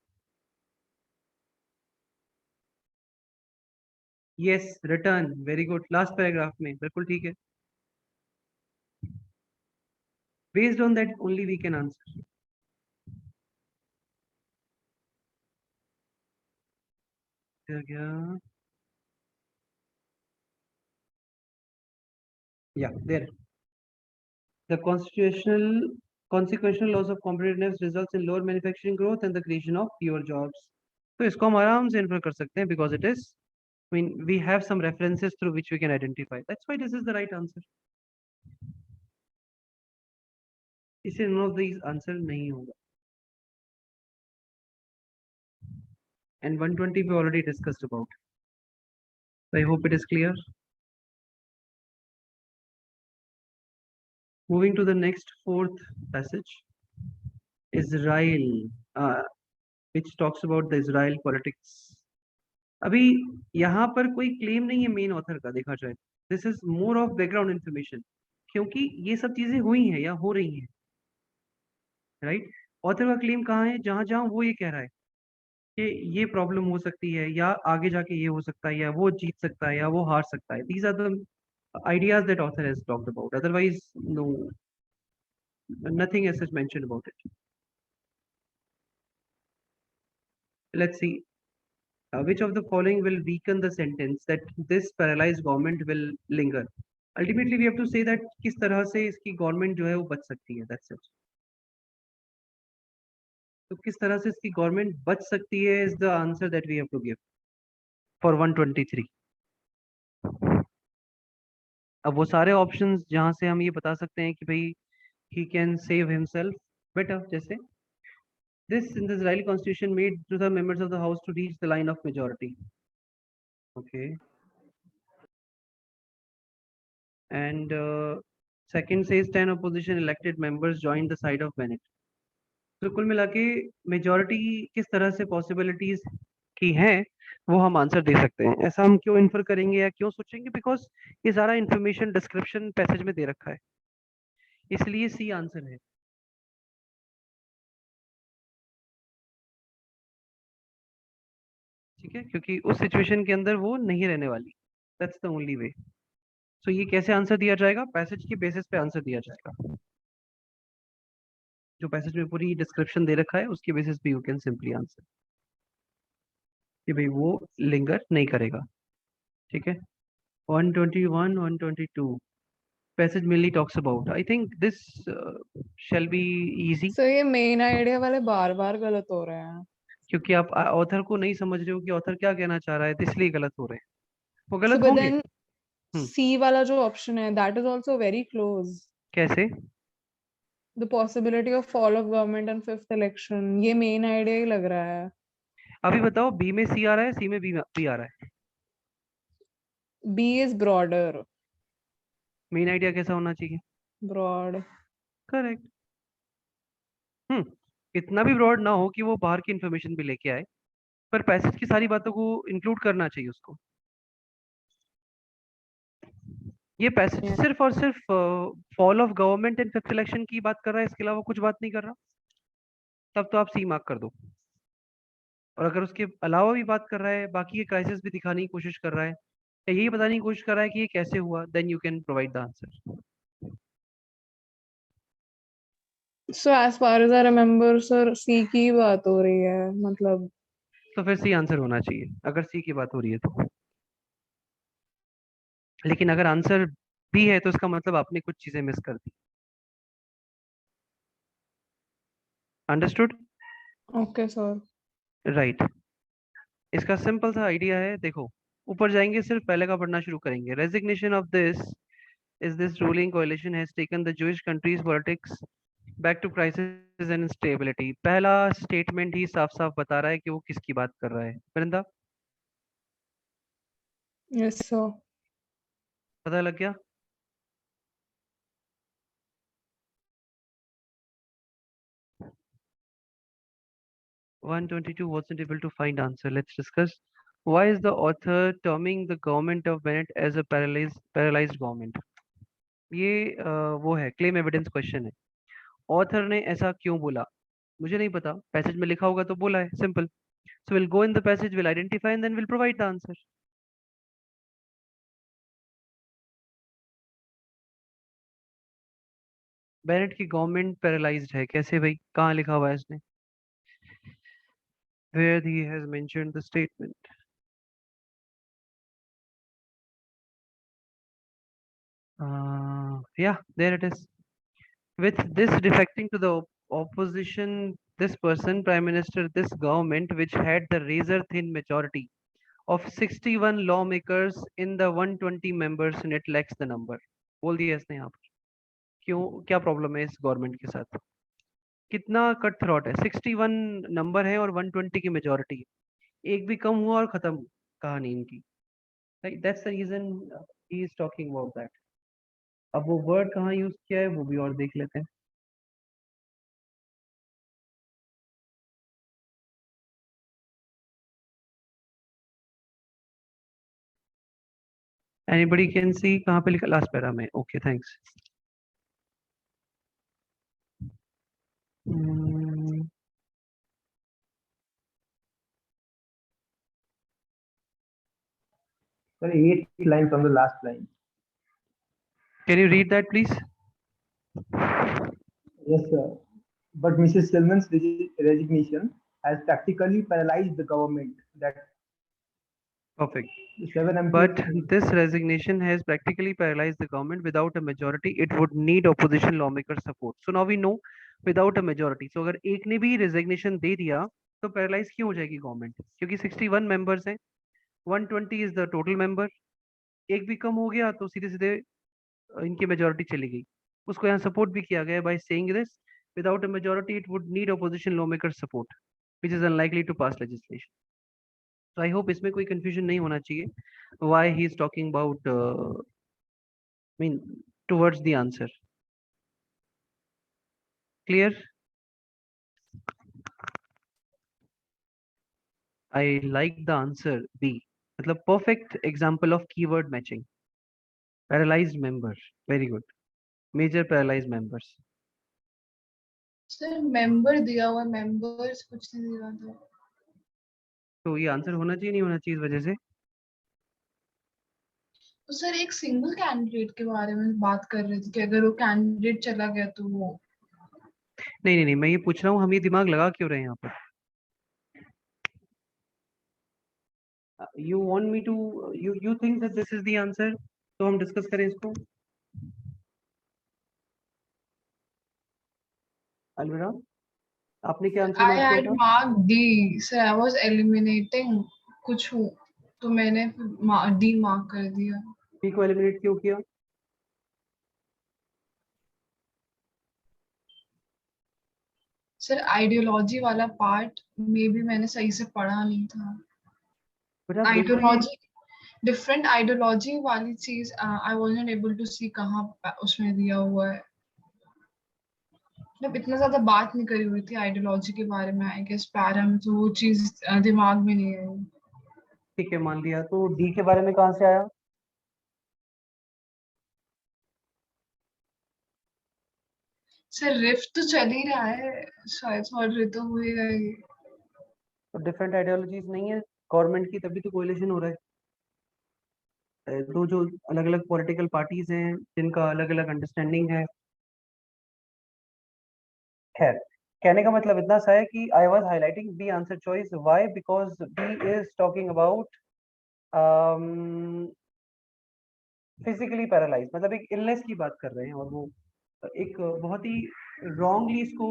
Yes. Return. Very good. Last paragraph में. बिल्कुल ठीक है. Based on that only we can answer. क्या? Yeah, there. The consequential loss of competitiveness results in lower manufacturing growth and the creation of fewer jobs. तो इसको हम आराम से इन्फर कर सकते हैं because it is, I mean, we have some references through which we can identify. That's why this is the right answer. इसे none of these answer नहीं होगा. And 120 we already discussed about. So I hope it is clear. Moving to the next fourth passage. Israel, which talks about the Israel politics. अभी यहाँ पर कोई claim नहीं है main author का. देखा जाए this is more of background information, क्योंकि ये सब चीजें हुई हैं या हो रही हैं, राइट. ऑथर का क्लेम कहाँ है? जहां जहां वो ये कह रहा है कि ये प्रॉब्लम हो सकती है, या आगे जाके ये हो सकता है, या वो जीत सकता है, या वो हार सकता है. These are the ideas that author has talked about. Otherwise, no, nothing as such mentioned about it. Let's see. Which of the following will weaken the sentence that this paralyzed government will linger? Ultimately, we have to say that किस तरह से इसकी government जो है वो बच सकती है. That's it. तो किस तरह से इसकी गवर्नमेंट बच सकती है is the answer that we have to give for 123. अब वो सारे ऑप्शंस जहां से हम ये बता सकते हैं कि भाई he can save himself better, जैसे this in the Israeli constitution made to the members of the house to reach the line of majority. Okay. And second says 10 opposition elected members joined the side of Bennett. तो कुल मिला के majority किस तरह से possibilities की हैं वो हम आंसर दे सकते हैं. ऐसा हम क्यों इन्फर करेंगे या क्यों सोचेंगे? बिकॉज ये सारा इंफॉर्मेशन डिस्क्रिप्शन पैसेज में दे रखा है, इसलिए सी आंसर है. ठीक है, क्योंकि उस सिचुएशन के अंदर वो नहीं रहने वाली. That's the only way. So ये कैसे आंसर दिया जाएगा? पैसेज के बेसिस पे आंसर दिया जाएगा. जो पैसेज में पूरी डिस्क्रिप्शन दे रखा है उसके बेसिस पे यू कैन सिंपली आंसर कि भाई वो लिंगर नहीं करेगा. ठीक है. 121 122 passage mainly talks about. I think this shall be easy. So ये मेन आइडिया वाले बार बार गलत हो रहे हैं, क्योंकि आप ऑथर को नहीं समझ रहे हो कि ऑथर क्या कहना चाह रहा है, तो इसलिए गलत हो रहे हैं. वो गलत but होंगे. then C वाला जो ऑप्शन है that is also very close. कैसे? The possibility of fall of government and fifth election, ये मेन आइडिया ही लग रहा है. अभी बताओ, बी में सी आ रहा है, सी में बी आ रहा है. B is broader. Main idea कैसा होना चाहिए? Broad. करेक्ट. इतना भी ब्रॉड ना हो कि वो बाहर की इंफॉर्मेशन भी लेके आए, पर पैसेज की सारी बातों को इंक्लूड करना चाहिए उसको. ये पैसेज सिर्फ और सिर्फ fall of government and fifth election की बात कर रहा है, इसके अलावा कुछ बात नहीं कर रहा, तब तो आप सी मार्क कर दो। और अगर उसके अलावा भी बात कर रहा है, बाकी के क्राइसिस भी दिखाने की कोशिश कर रहा है, या यही बताने की कोशिश कर रहा है कि ये कैसे हुआ, then you can provide the answer. So as far as I remember, sir, C की बात हो रही है, मतलब तो फिर सी आंसर होना चाहिए अगर सी की बात हो रही है तो। लेकिन अगर आंसर बी है तो इसका मतलब आपने कुछ चीजें मिस कर दी। अंडरस्टूड? okay sir. राइट। इसका सिंपल सा आइडिया है, देखो ऊपर जाएंगे, सिर्फ पहले का पढ़ना शुरू करेंगे। Resignation of this is this ruling coalition has taken the Jewish country's politics back to crisis and instability। पहला स्टेटमेंट ही साफ साफ बता रहा है कि वो किसकी बात कर रहा है। वृंदा, Yes sir. पता लग गया? One 22 wasn't able to find answer. Let's discuss. Why is the author terming the government of Bennett as a paralyzed government? ये वो है क्लेम एविडेंस क्वेश्चन है। ऑथर ने ऐसा क्यों बोला? मुझे नहीं पता, पैसेज में लिखा होगा तो बोला है, simple. So we'll go in the passage, we'll identify and then we'll provide the answer. Bennett की गवर्नमेंट पैरालाइज्ड है, कैसे भाई? कहाँ लिखा हुआ है इसने? Where he has mentioned the statement. Yeah, there it is. With this defecting to the opposition, this person, Prime Minister, this government, which had the razor thin majority of 61 lawmakers in the 120 members and it lacks the number। बोल दिया इसने यहाँ पर। क्यों, क्या problem है इस government के साथ? कितना कट थ्रॉट है, 61 नंबर है और 120 की मेजोरिटी है, एक भी कम हुआ और खत्म कहानी इनकी। That's the reason he is talking about that. अब वो वर्ड कहाँ यूज किया है वो भी और देख लेते हैं। एनीबडी कैन सी कहाँ पे लिखा? लास्ट पैरा में। Okay thanks. Sorry, 8th line from the last line. Can you read that please? Yes, sir. But Mrs. Selman's resignation has practically paralyzed the government. That Perfect. 7 But MPs. this resignation has practically paralyzed the government. Without a majority, it would need opposition lawmaker support. So now we know without a majority. So अगर एक ने भी resignation दे दिया तो paralyse क्यों हो जाएगी government? क्योंकि 61 मेंबर्स हैं, 120 इज द टोटल मेंबर, एक भी कम हो गया तो सीधे सीधे इनकी मेजोरिटी चली गई। उसको यहाँ सपोर्ट भी किया गया by saying this without a majority it would need opposition lawmaker support which is unlikely to pass legislation. तो आई होप इसमें कोई कंफ्यूजन नहीं होना चाहिए why he is talking about mean towards the answer. Clear? I like the answer B, मतलब perfect example of keyword matching. Paralysed member, very good. Major paralysed members. Sir member दिया हुआ, members कुछ नहीं दिया था। तो ये आंसर होना चाहिए नहीं होना चाहिए इस वजह से? तो सर एक सिंगल कैंडिडेट के बारे में बात कर रहे थे कि अगर वो कैंडिडेट चला गया तो वो। नहीं नहीं नहीं, मैं ये पूछ रहा हूँ हम ये दिमाग लगा क्यों रहे हैं यहाँ पर? You want me to, you think that this is the answer, तो हम डिस्कस करें इसको। अलविरा, आपने क्या आंसर आई मार्क किया हैड था? Mark D sir, I was eliminating कुछ हो तो मैंने डी मार्क कर दिया। पी को एलिमिनेट क्यों किया? सर आइडियोलॉजी वाला पार्ट में भी मैंने सही से पढ़ा नहीं था। बेटा देखो ये, आइडियोलॉजी, डिफरेंट आइडियोलॉजी वाली चीज आई वाजंट एबल टू सी कहाँ उसमें दिया हुआ है। मतलब इतना ज्यादा बात नहीं करी हुई थी आइडियोलॉजी के बारे में, आई गेस पैरा में, तो वो चीज दिमाग में नहीं आई। ठीक है मान लिया, तो डी के बारे में कहाँ से आया? सर रिफ्ट तो चल ही रहा है, शायद मॉडरेट तो होएगा ही। तो डिफरेंट आइडियोलॉजीज नहीं है गवर्नमेंट की, तभी तो कोalition हो रहा है। दो जो अलग अलग पॉलिटिकल पार्टीज हैं जिनका अलग अलग अंडरस्टैंडिंग है। खैर, कहने का मतलब इतना सा है कि I was highlighting B answer choice, why, because B is talking about physically paralyse, मतलब एक इलनेस की बात कर रहे हैं, और वो एक बहुत ही रॉन्गली इसको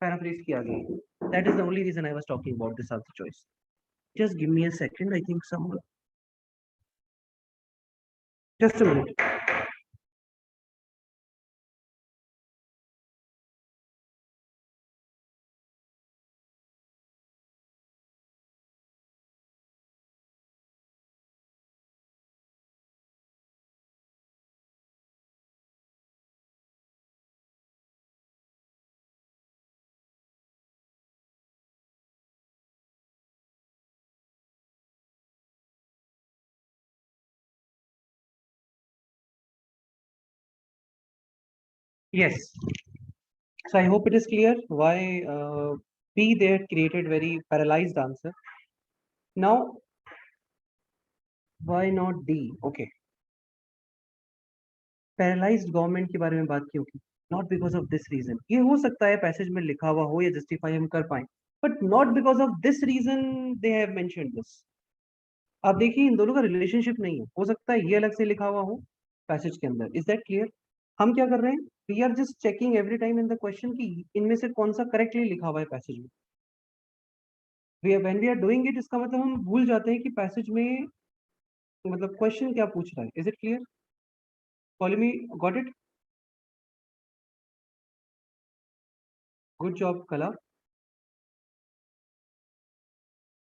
पैराफ्रेज किया गया। That is the only reason I was talking about this answer choice. Just give me a second, I think some, just a minute. Yes. So I hope it is clear why B there created very paralyzed answer. Now, why not D? Okay. Paralyzed government के बारे में बात क्यों की? Not because of this reason. ये हो सकता है पैसेज में लिखा हुआ हो या जस्टिफाई हम कर पाए, but not because of this reason they have mentioned this. आप देखिए इन दोनों का रिलेशनशिप नहीं है, हो सकता है ये अलग से लिखा हुआ हो पैसेज के अंदर। Is that clear? हम क्या कर रहे हैं, we are just checking every time in the question कि इनमें से कौन सा करेक्टली लिखा हुआ है पैसेज में। When we are doing it, इसका मतलब हम भूल जाते हैं कि पैसेज में मतलब क्वेश्चन क्या पूछ रहा है। Is it clear? Follow me, got it? Good job कला।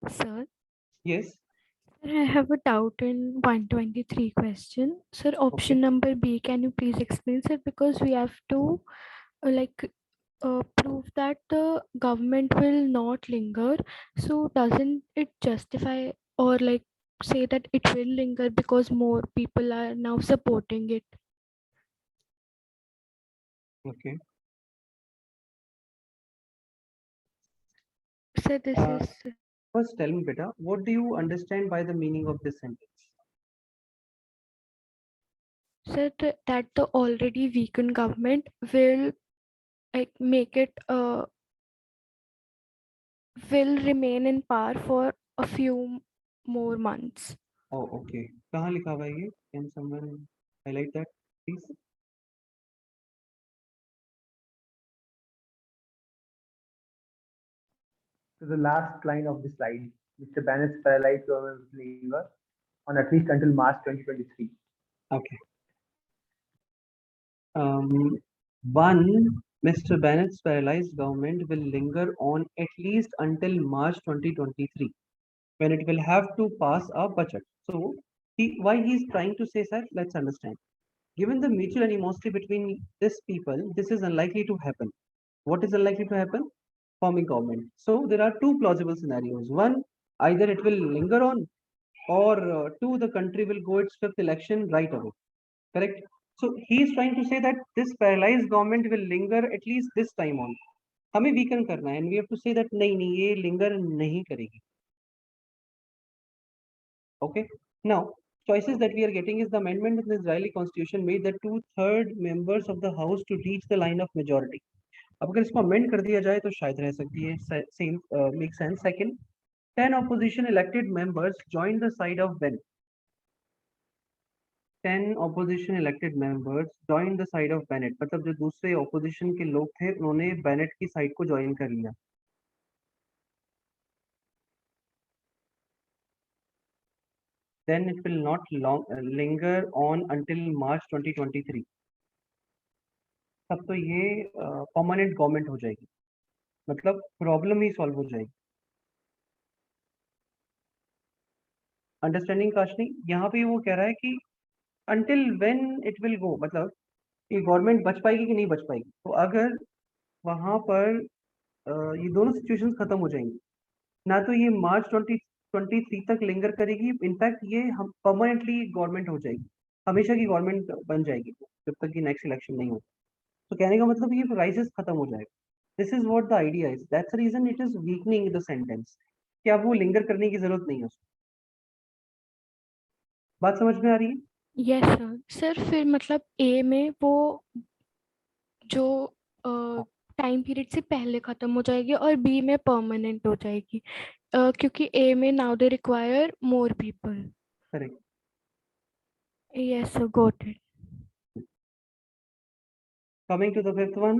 Sir, yes. sir, I have a doubt in 123 question. Sir, option number B, can you please explain, sir? Because we have to like prove that the government will not linger. So doesn't it justify or like say that it will linger because more people are now supporting it? Okay. Sir, this is first tell me बेटा, what do you understand by the meaning of this sentence? sir that the already weakened government will like make it will remain in power for a few more months. Oh okay, कहाँ लिखा हुआ है ये? Can someone highlight that please? To the last line of the slide, Mr. Bennett's paralyzed government will linger on at least until March 2023. Okay. One, Mr. Bennett's paralyzed government will linger on at least until March 2023, when it will have to pass a budget. So, why he is trying to say, sir, let's understand. Given the mutual animosity between these people, this is unlikely to happen. What is unlikely to happen? Forming government. So, there are two plausible scenarios. One, either it will linger on, or two, the country will go its fifth election right away. Correct? So he is trying to say that this paralyzed government will linger at least this time on. हमें weaken करना है, and we have to say that नहीं नहीं ये linger नहीं करेगी. Okay. Now choices that we are getting is the amendment in the Israeli constitution made that 2/3 members of the house to reach the line of majority. अब अगर इसको amend कर दिया जाए तो शायद रह सकती है. Same makes sense. Second, 10 opposition elected members joined the side of Ben. 10 opposition elected members joined the side of Bennett. मतलब जो दूसरे opposition के लोग थे उन्होंने Bennett की साइड को ज्वाइन कर लिया. Then it will not linger on until March 2023. तब तो ये परमानेंट गवर्नमेंट हो जाएगी, मतलब प्रॉब्लम ही सॉल्व हो जाएगी. अंडरस्टैंडिंग काशनी? यहाँ पे वो कह रहा है कि until when it will go, मतलब ये गवर्नमेंट बच पाएगी कि नहीं बच पाएगी. तो अगर वहां पर ये दोनों सिचुएशंस खत्म हो जाएंगी, ना तो ये मार्च 2023 तक लिंगर करेगी, इनफैक्ट ये हम परमानेंटली गवर्नमेंट हो जाएगी, हमेशा की गवर्नमेंट बन जाएगी जब तक कि नेक्स्ट इलेक्शन नहीं हो. तो कहने का मतलब ये प्राइसेस खत्म हो जाएगा. This is what the idea is. That's the reason it is weakening the sentence. कि अब वो लिंगर करने की जरूरत नहीं है उसको. बात समझ में आ रही है? Yes sir. सर फिर मतलब ए में वो जो टाइम पीरियड से पहले खत्म हो जाएगी और बी में परमानेंट हो जाएगी, क्योंकि ए में now they require more people. Correct. Yes sir, got it. Coming to the fifth one,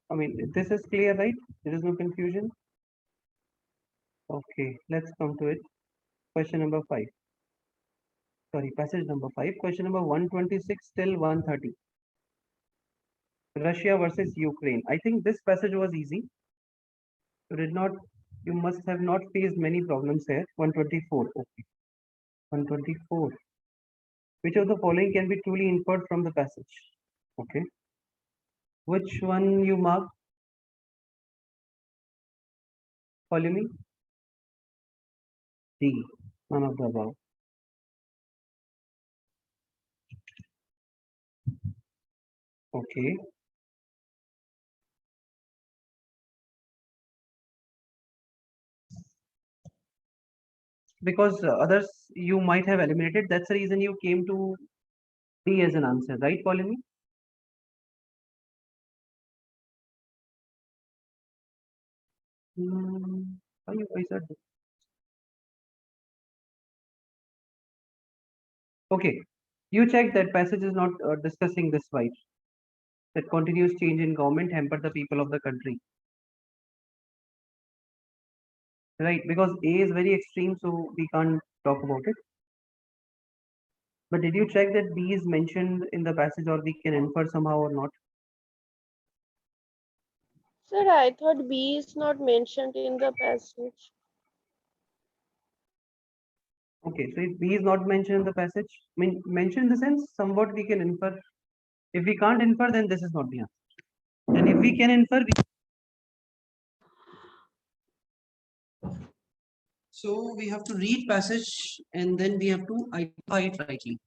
I mean, this is clear, right? There is no confusion. Okay, let's come to it. Question number 5. Sorry, passage number 5. Question number 126 till 130. Russia versus Ukraine. I think this passage was easy. You did not, you must have not faced many problems here. 124. Okay. 124. Which of the following can be truly inferred from the passage? Okay. Which one you mark? Follow me. D. None of the above. Okay. Because others you might have eliminated. That's the reason you came to D as an answer, right, Pauline? Why you guys are okay. You check that passage is not discussing this right. That continuous change in government hamper the people of the country. Right, because A is very extreme, so we can't talk about it. But did you check that B is mentioned in the passage or we can infer somehow or not? Sir, I thought B is not mentioned in the passage. Okay, so if B is not mentioned in the passage, I mean mentioned in the sense somewhat we can infer. If we can't infer, then this is not the answer. And if we can infer, so we have to read passage and then we have to identify it rightly.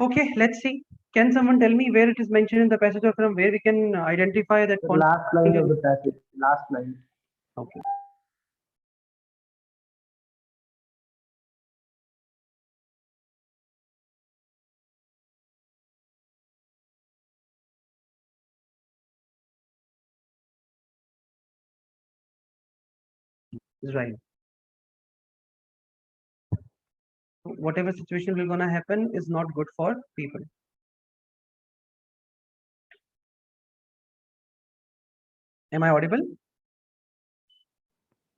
Okay, let's see. Can someone tell me where it is mentioned in the passage or from where we can identify that? The last line of the passage. Last line. Okay. Right. Whatever situation will gonna happen is not good for people. Am I audible?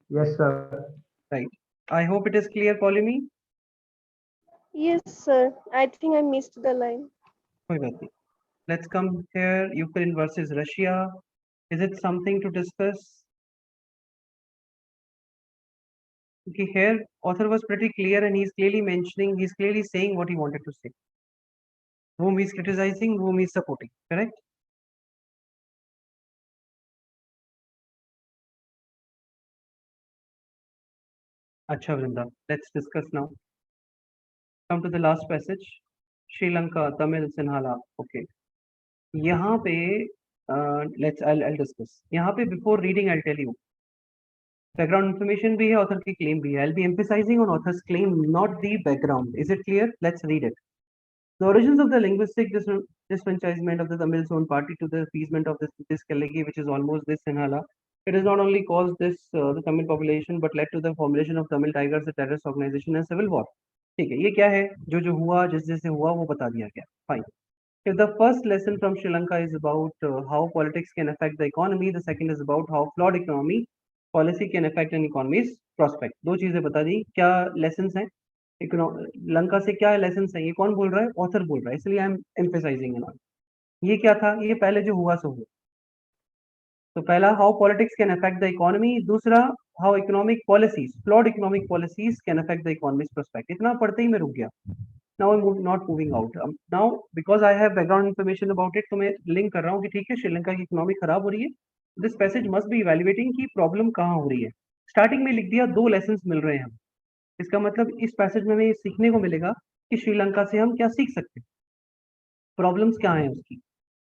Yes, sir. Right. I hope it is clear, Polemy. Yes, sir. I think I missed the line. कोई बात नहीं. Let's come here. Ukraine versus Russia. Is it something to discuss? Okay, here author was pretty clear and he's clearly mentioning, he's clearly saying what he wanted to say. Whom he's criticizing, whom he's supporting. Correct? Acha Vrinda. Let's discuss now. Come to the last passage. Sri Lanka, Tamil, Sinhala. Okay. यहाँ पे I'll discuss. यहाँ पे before reading I'll tell you. Background information भी है, author की claim भी है. I'll be emphasizing on author's claim, not the background. Is it clear? Let's read it. The origins of the linguistic disfranchisement of the Tamil zone party to the appeasement of this Kalegi, which is almost this Sinhala. It has not only caused this the Tamil population, but led to the formulation of Tamil Tigers, a terrorist organization, and civil war. ठीक है, ये क्या है? जो हुआ, जिस जैसे हुआ, वो बता दिया गया. Fine. If the first lesson from Sri Lanka is about how politics can affect the economy, the second is about how flawed economy policy can affect an economy's prospect. दो चीजें बता दी. क्या lessons हैं? लंका से क्या lessons हैं? ये कौन बोल रहा है? Author बोल रहा है. इसलिए I'm emphasizing on. ये क्या था? ये पहले जो हुआ सो हुआ. तो पहला how politics can affect the economy. दूसरा how economic policies, flawed economic policies can affect the economy's prospect. इतना पढ़ते ही मैं रुक गया. Now I'm not moving out. Now because I have background information about it, तो मैं link कर रहा हूँ कि ठीक है श्रीलंका की इकोनॉमी खराब हो रही है. This passage must be evaluating कि प्रॉब्लम कहाँ हो रही है. स्टार्टिंग में लिख दिया 2 लेसन मिल रहे हैं. इसका मतलब इस पैसेज में हमें ये सीखने को मिलेगा कि श्रीलंका से हम क्या सीख सकते हैं, प्रॉब्लम्स क्या हैं उसकी.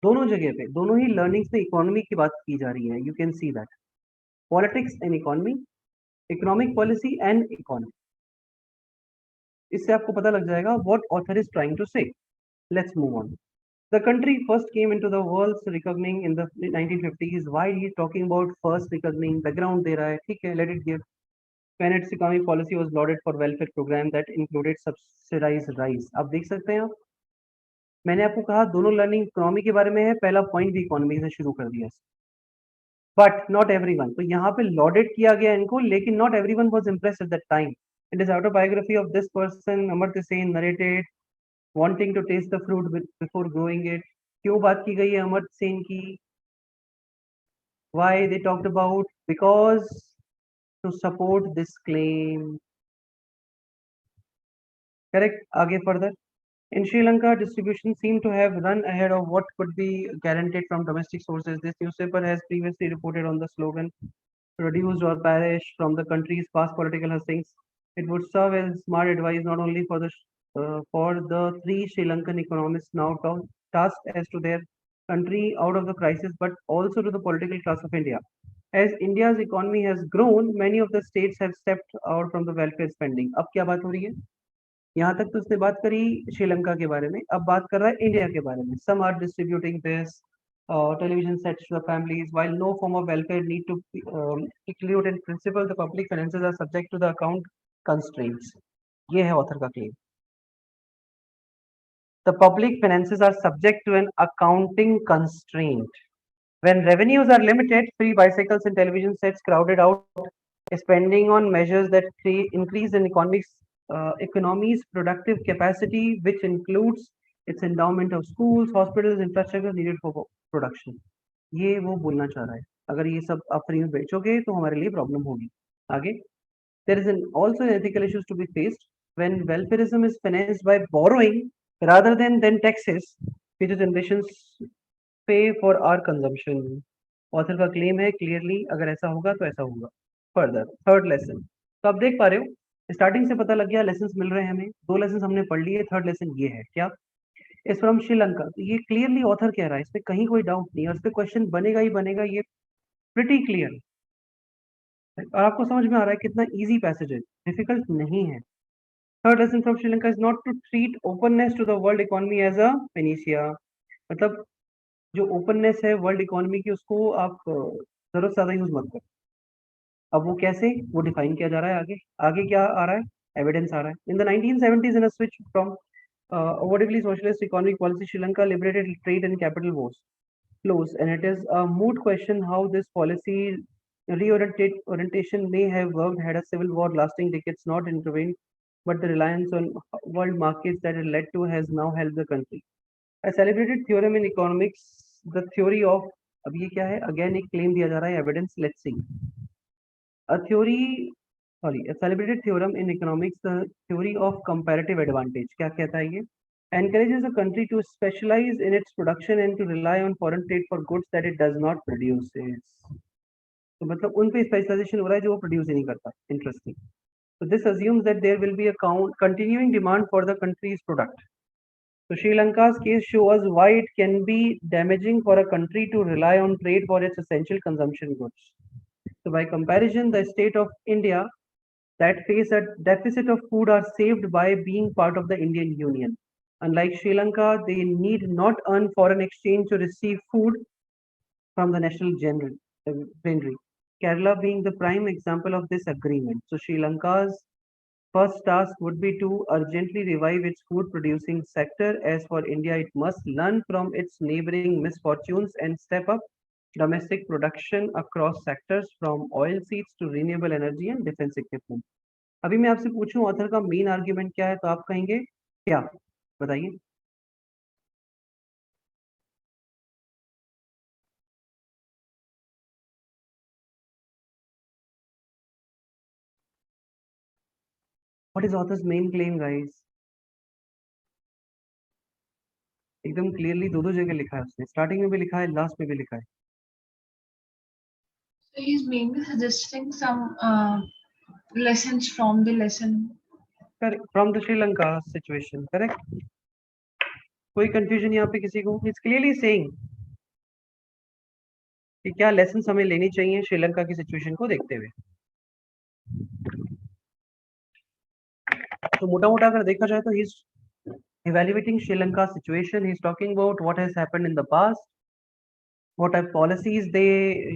दोनों जगह पे, दोनों ही लर्निंग्स में इकोनॉमी की बात की जा रही है. You can see that politics and economy, economic policy and economy. इससे आपको पता लग जाएगा what author is trying to say. Let's move on. The country first came into the world's reckoning in the 1950s. Why he talking about first reckoning? Background दे रहा है, ठीक है, let it give. When its economic policy was lauded for welfare program that included subsidized rice. अब देख सकते हैं आप, मैंने आपको कहा दोनों लर्निंग इकोनॉमी के बारे में है, पहला पॉइंट भी इकोनॉमी से शुरू कर दिया. But not everyone. तो यहाँ पे लॉडेड किया गया इनको, लेकिन not everyone was impressed at that time. It is autobiography of this person, Amartya Sen, narrated wanting to taste the fruit before growing it. क्यों बात की गई है अमर्त्य सेन की? Why they talked about? Because to support this claim. Correct. आगे further. In Sri Lanka, distribution seemed to have run ahead of what could be guaranteed from domestic sources. This newspaper has previously reported on the slogan "Reduced or perish" from the country's past political hustings. It would serve as smart advice not only for the three Sri Lankan economists now tasked as to their country out of the crisis, but also to the political class of India. As India's economy has grown, many of the states have stepped out from the welfare spending. अब क्या बात हो रही है? यहाँ तक तो उसने बात करी श्रीलंका के बारे में, अब बात कर रहा है इंडिया के बारे में. Some are distributing this television sets to the families, while no form of welfare need to include in principle, the public finances are subject to the account constraints. ये है ऑथर का claim. The public finances are subject to an accounting constraint. When revenues are limited, free bicycles and television sets crowded out spending on measures that increase an economy's productive capacity, which includes its endowment of schools, hospitals, infrastructure needed for production. ये वो बोलना चाह रहा है, अगर ये सब आप फ्री में बेचोगे तो हमारे लिए प्रॉब्लम होगी. आगे. There is also ethical issues to be faced when welfareism is financed by borrowing rather than taxes, which generations pay for our consumption. Author का क्लेम है क्लियरली, अगर ऐसा होगा तो ऐसा होगा. Further third lesson. तो आप देख पा रहे हो, स्टार्टिंग से पता लग गया, लेसन्स मिल रहे हैं हमें. दो लेसन हमने पढ़ लिए, थर्ड लेसन ये है क्या? इस फ्रॉम श्रीलंका. तो ये क्लियरली ऑथर कह रहा है, इस पे कहीं कोई डाउट नहीं है, और इस पे क्वेश्चन बनेगा ही बनेगा, ये प्रिटी क्लियर. और आपको समझ में आ रहा है कितना इजी पैसेज है, डिफिकल्ट नहीं है. Third lesson from Sri Lanka is not to treat openness to the world economy as a panacea. मतलब जो ओपननेस है वर्ल्ड इकोनॉमी की, उसको आप जरूरत ज्यादा यूज मत करो. अब वो कैसे, वो डिफाइन किया जा रहा है आगे. आगे क्या आ रहा है? एविडेंस आ रहा है. In the 1970s in a switch from awardedly socialist economic policy, Sri Lanka liberated trade and capital flows, and it is a moot question how this policy reorientation may have worked had a civil war lasting decades not intervened, but the reliance on world markets that it led to has now helped the country. A celebrated theorem in economics, the theory of, अब ये क्या है? Again एक claim दिया जा रहा है, evidence. Let's see. A celebrated theorem in economics, the theory of comparative advantage. क्या कहता है ये? Encourages a country to specialize in its production and to rely on foreign trade for goods that it does not produce. तो मतलब उन पे specialisation हो रहा है जो वो प्रोड्यूस ही नहीं करता. Interesting. So this assumes that there will be a continuing demand for the country's product. So Sri Lanka's case shows why it can be damaging for a country to rely on trade for its essential consumption goods. So by comparison, the state of India that face a deficit of food are saved by being part of the Indian Union. Unlike Sri Lanka, they need not earn foreign exchange to receive food from the national granary. Kerala being the prime example of this agreement. So Sri Lanka's first task would be to urgently revive its food producing sector. As for India, it must learn from its neighboring misfortunes and step up domestic production across sectors from oil seeds to renewable energy and defense equipment. अभी मैं आपसे पूछूं author का main argument क्या है, तो आप कहेंगे क्या? बताइए. What is author's main claim, guys? एकदम क्लियरली दो जगह लिखा है उसने, स्टार्टिंग में भी लिखा है, लास्ट में भी लिखा है. So he's mainly suggesting some lessons from the lesson. Correct. From the Sri Lanka situation, correct? कोई कंफ्यूजन यहाँ पे किसी को? इट्स क्लियरली सेइंग कि क्या लेसन हमें लेनी चाहिए श्रीलंका की सिचुएशन को देखते हुए। तो मोटा मोटा अगर देखा जाए तो he is evaluating Sri Lanka situation. He's talking about what has happened in the past, what are policies they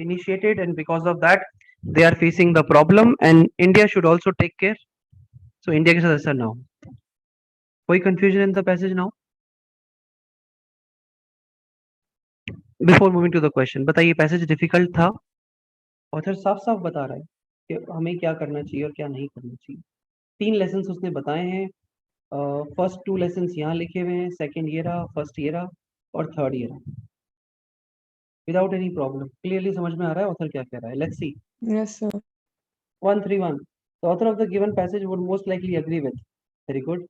initiated, and because of that they are facing the problem, and India should also take care. So India के साथ असर ना हो। कोई confusion in the passage now? Before moving to the question, बताइए passage difficult था? Author साफ साफ बता रहा है कि हमें क्या करना चाहिए और क्या नहीं करना चाहिए। 3 लेसन उसने बताए हैं। फर्स्ट 2 लेसन यहाँ लिखे हुए हैं, सेकंड ये रहा, फर्स्ट ये रहा और थर्ड ये रहा, विदाउट एनी प्रॉब्लम। क्लियरली समझ में आ रहा है ऑथर क्या कह रहा है? Let's see. Yes, sir. 131. The author of the given passage would most likely agree with. Very good.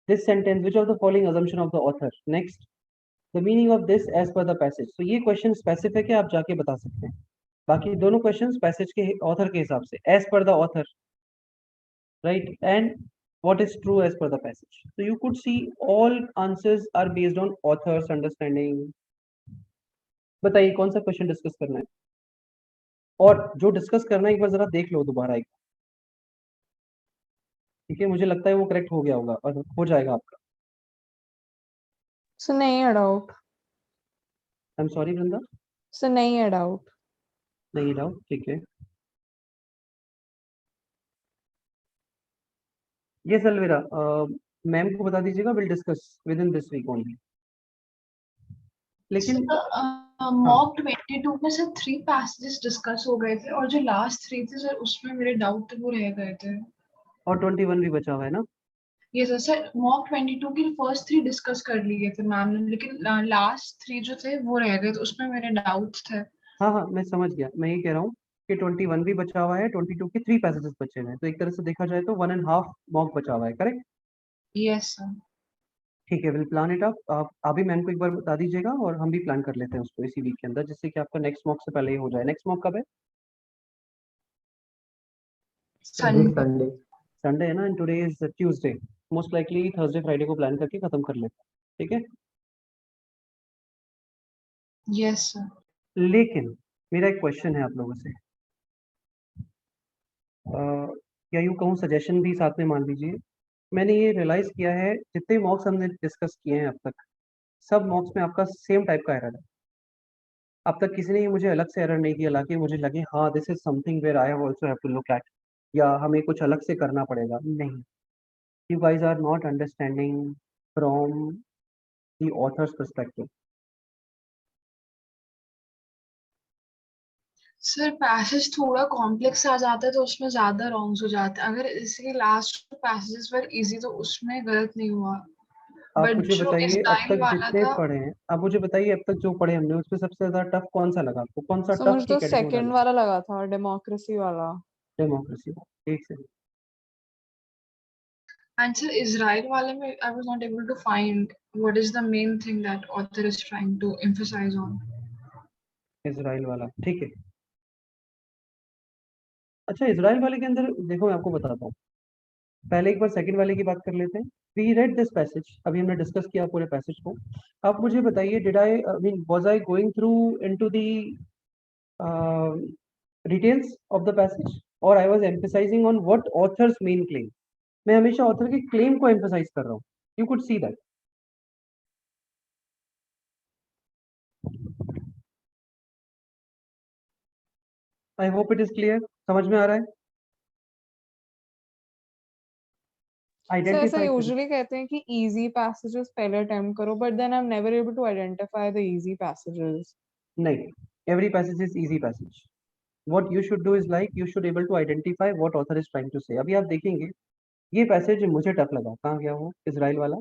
This sentence, which of the following assumption of the author? Next, the meaning of this as per the passage. So ये question specific है, आप जाके बता सकते हैं। बाकी दोनों questions passage के author के हिसाब से, as per the author, right? And what is true as per the passage. So you could see all answers are based on author's understanding. बताइए कौन सा question discuss करना है? और जो डिस्कस करना है एक बार जरा देख लो दोबारा एक, ठीक है? मुझे लगता है वो करेक्ट हो गया होगा और हो जाएगा आपका। So नहीं है doubt. I am sorry Vrinda, So नहीं है doubt. नहीं डाउट, ठीक है। ये सलवेरा मैम को बता दीजिएगा, will discuss within this week only. लेकिन मॉक 22 में सर 3 पैसेजेस डिस्कस हो गए थे और जो लास्ट 3 थे सर उसमें मेरे डाउट थे वो रह गए थे। और 21 भी बचा हुआ है ना? ये सर मॉक 22 की फर्स्ट 3 डिस्कस कर लिए थे मैम ने, लेकिन लास्ट 3 जो थे वो रह गए, तो उसमें मेरे डाउट्स थे। हाँ हाँ मैं समझ गया, मैं ये कह रहा हूँ कि 21 भी बचा हुआ है, 22 के 3 पैसेजेस बचे हुए हैं, तो एक तरह से देखा जाए तो 1.5 मॉक बचा हुआ है, करेक्ट? Yes sir. ठीक है, विल प्लान इट अप। आप भी मैम को एक बार बता दीजिएगा और हम भी प्लान कर लेते हैं उसको इसी वीक के अंदर, जिससे कि आपका नेक्स्ट मॉक से पहले ही हो जाए। नेक्स्ट मॉक कब है? संडे। संडे। संडे है ना, and today is Tuesday. Most likely Thursday Friday को प्लान करके खत्म कर लेते हैं, ठीक है? Yes sir. लेकिन मेरा एक क्वेश्चन है आप लोगों से, या यूँ कहूँ सजेशन भी साथ में मान लीजिए। मैंने ये रियलाइज़ किया है जितने मॉक्स हमने डिस्कस किए हैं अब तक, सब मॉक्स में आपका सेम टाइप का एरर है। अब तक किसी ने मुझे अलग से एरर नहीं दिया लाके मुझे लगे हाँ this is something where I have also have to look at, या हमें कुछ अलग से करना पड़ेगा। नहीं, you guys are not understanding from the author's perspective. Sir passage थोड़ा कॉम्प्लेक्स आ जाता है तो उसमें ज्यादा रॉन्ग्स हो जाते हैं। अगर इसके लास्ट पैसेजेस पर इजी तो उसमें गलत नहीं हुआ, आप बट मुझे जो बताइए अब इजराइल तक वाला जितने था। पढ़े हैं, आप मुझे बताइए अब तक जो पढ़े हमने उसमें सबसे ज्यादा टफ कौन सा लगा आपको? कौन सा So टफ मुझे की तो कैटेगरी second डाली? वाला लगा था, democracy वाला. डेमोक्रेसी। एक से आंसर इजराइल वाले में I was not able to find what is the main thing that author is trying to emphasise on. Israel वाला, ठीक है। अच्छा, इजराइल वाले के अंदर देखो मैं आपको बताता हूँ, पहले एक बार सेकंड वाले की बात कर लेते हैं। वी रेड दिस पैसेज, अभी हमने डिस्कस किया पूरे पैसेज को। आप मुझे बताइए, did I mean was I going through into the details of the passage, और I was emphasising on what author's main claim? मैं हमेशा ऑथर के क्लेम को एम्फसाइज कर रहा हूँ, you could see that. I hope it is clear, समझ में आ रहा है? So ऐसा आइडेंटिफाई usually कहते हैं कि easy passages पहले attempt करो, but then I'm never able to identify the easy passages. नहीं, every passage is easy passage. What you should do is like you should able to identify what author is trying to say. अभी आप देखेंगे ये passage मुझे tough लगा, कहाँ गया वो इजराइल वाला?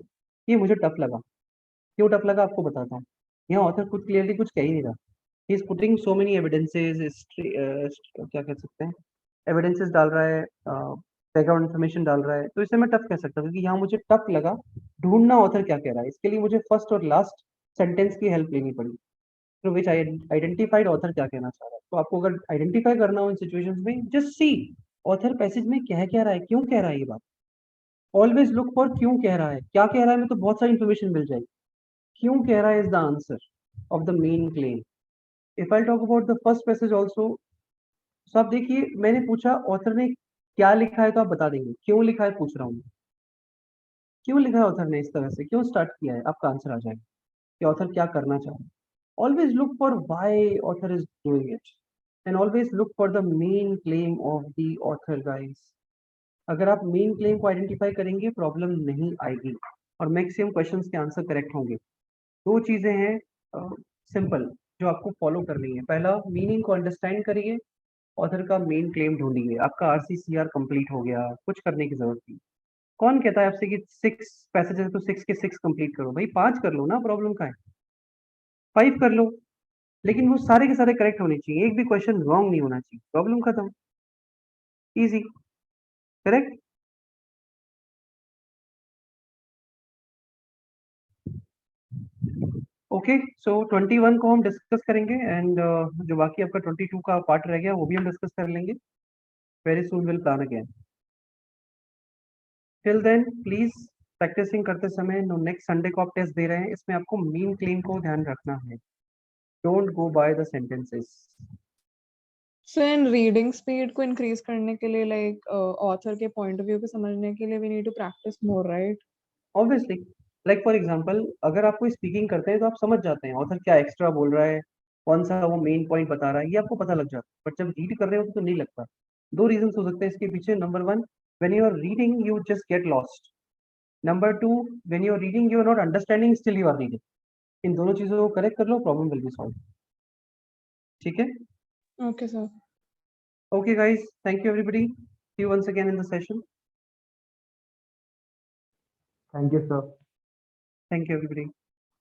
ये मुझे टफ लगा। क्यों टफ लगा आपको बताता हूँ। यहाँ ऑथर कुछ क्लियरली कुछ कह ही नहीं रहा, he is putting so many evidences, क्या कह सकते हैं, एविडेंसेस डाल रहा है, बैकग्राउंड इन्फॉर्मेशन डाल रहा है, तो इसे मैं टफ कह सकता हूँ, क्योंकि यहाँ मुझे टफ लगा ढूंढना ऑथर क्या कह रहा है। इसके लिए मुझे फर्स्ट और लास्ट सेंटेंस की हेल्प लेनी पड़ी, through which I identified author क्या कहना चाह रहा है। तो आपको अगर आइडेंटिफाई करना हो इन सिचुएशंस में, जस्ट सी ऑथर पैसेज में क्या रहा है, क्यों कह रहा है ये बात। ऑलवेज लुक फॉर क्यों कह रहा है, क्या कह रहा है में तो बहुत सारी इन्फॉर्मेशन मिल जाएगी। क्यों कह रहा है is the answer of the main claim. If I talk about the first passage also, तो आप देखिए मैंने पूछा ऑथर ने क्या लिखा है तो आप बता देंगे. क्यों लिखा है पूछ रहा हूँ, क्यों लिखा है ऑथर ने इस तरह से, क्यों स्टार्ट किया है, आपका आंसर आ जाएगा कि ऑथर क्या करना चाह रहा है. Always look for why author is doing it and always look for the main claim of the author guys. अगर आप मेन क्लेम को आइडेंटिफाई करेंगे प्रॉब्लम नहीं आएगी और मैक्सिमम क्वेश्चंस के आंसर करेक्ट होंगे. दो चीजें हैं सिंपल जो आपको फॉलो करनी है. पहला, मीनिंग को अंडरस्टैंड करिए, ऑथर का मेन क्लेम ढूंढिए. आपका आरसीसीआर कंप्लीट हो गया, कुछ करने की जरूरत नहीं. कौन कहता है आपसे कि 6 पैसेज है तो 6 के 6 कंप्लीट करो? भाई 5 कर लो ना, प्रॉब्लम का है. 5 कर लो, लेकिन वो सारे के सारे करेक्ट होने चाहिए, एक भी क्वेश्चन रॉन्ग नहीं होना चाहिए. प्रॉब्लम खत्म, इजी, करेक्ट. ओके, सो 21 को हम डिस्कस करेंगे एंड जो बाकी आपका 22 का पार्ट रह गया वो भी हम डिस्कस कर लेंगे. Very soon will plan again. Till then please practising करते समय, नेक्स्ट संडे को आप टेस्ट दे रहे हैं, इसमें आपको मीन क्लेम को ध्यान रखना है. Don't go by the sentences. So in reading speed को इंक्रीज करने के लिए लाइक ऑथर के पॉइंट ऑफ व्यू को समझने के लिए we need to practise more, right? Obviously, like for example अगर आप कोई स्पीकिंग करते हैं तो आप समझ जाते हैं ऑथर क्या एक्स्ट्रा बोल रहा है, कौन सा वो मेन पॉइंट बता रहा है, ये आपको पता लग जाता है. बट जब रीड कर रहे हो तो नहीं लगता. दो रीजन हो सकते हैं इसके पीछे. Number 1, when you are reading you just get lost. Number 2, when you are reading you are not understanding, still you are reading. इन दोनों चीजों को करेक्ट कर लो, प्रॉब्लम विल बी सॉल्व. ठीक है. Okay sir. Okay guys, thank you everybody. See you once again in the session. Thank you, sir. Thank you everybody.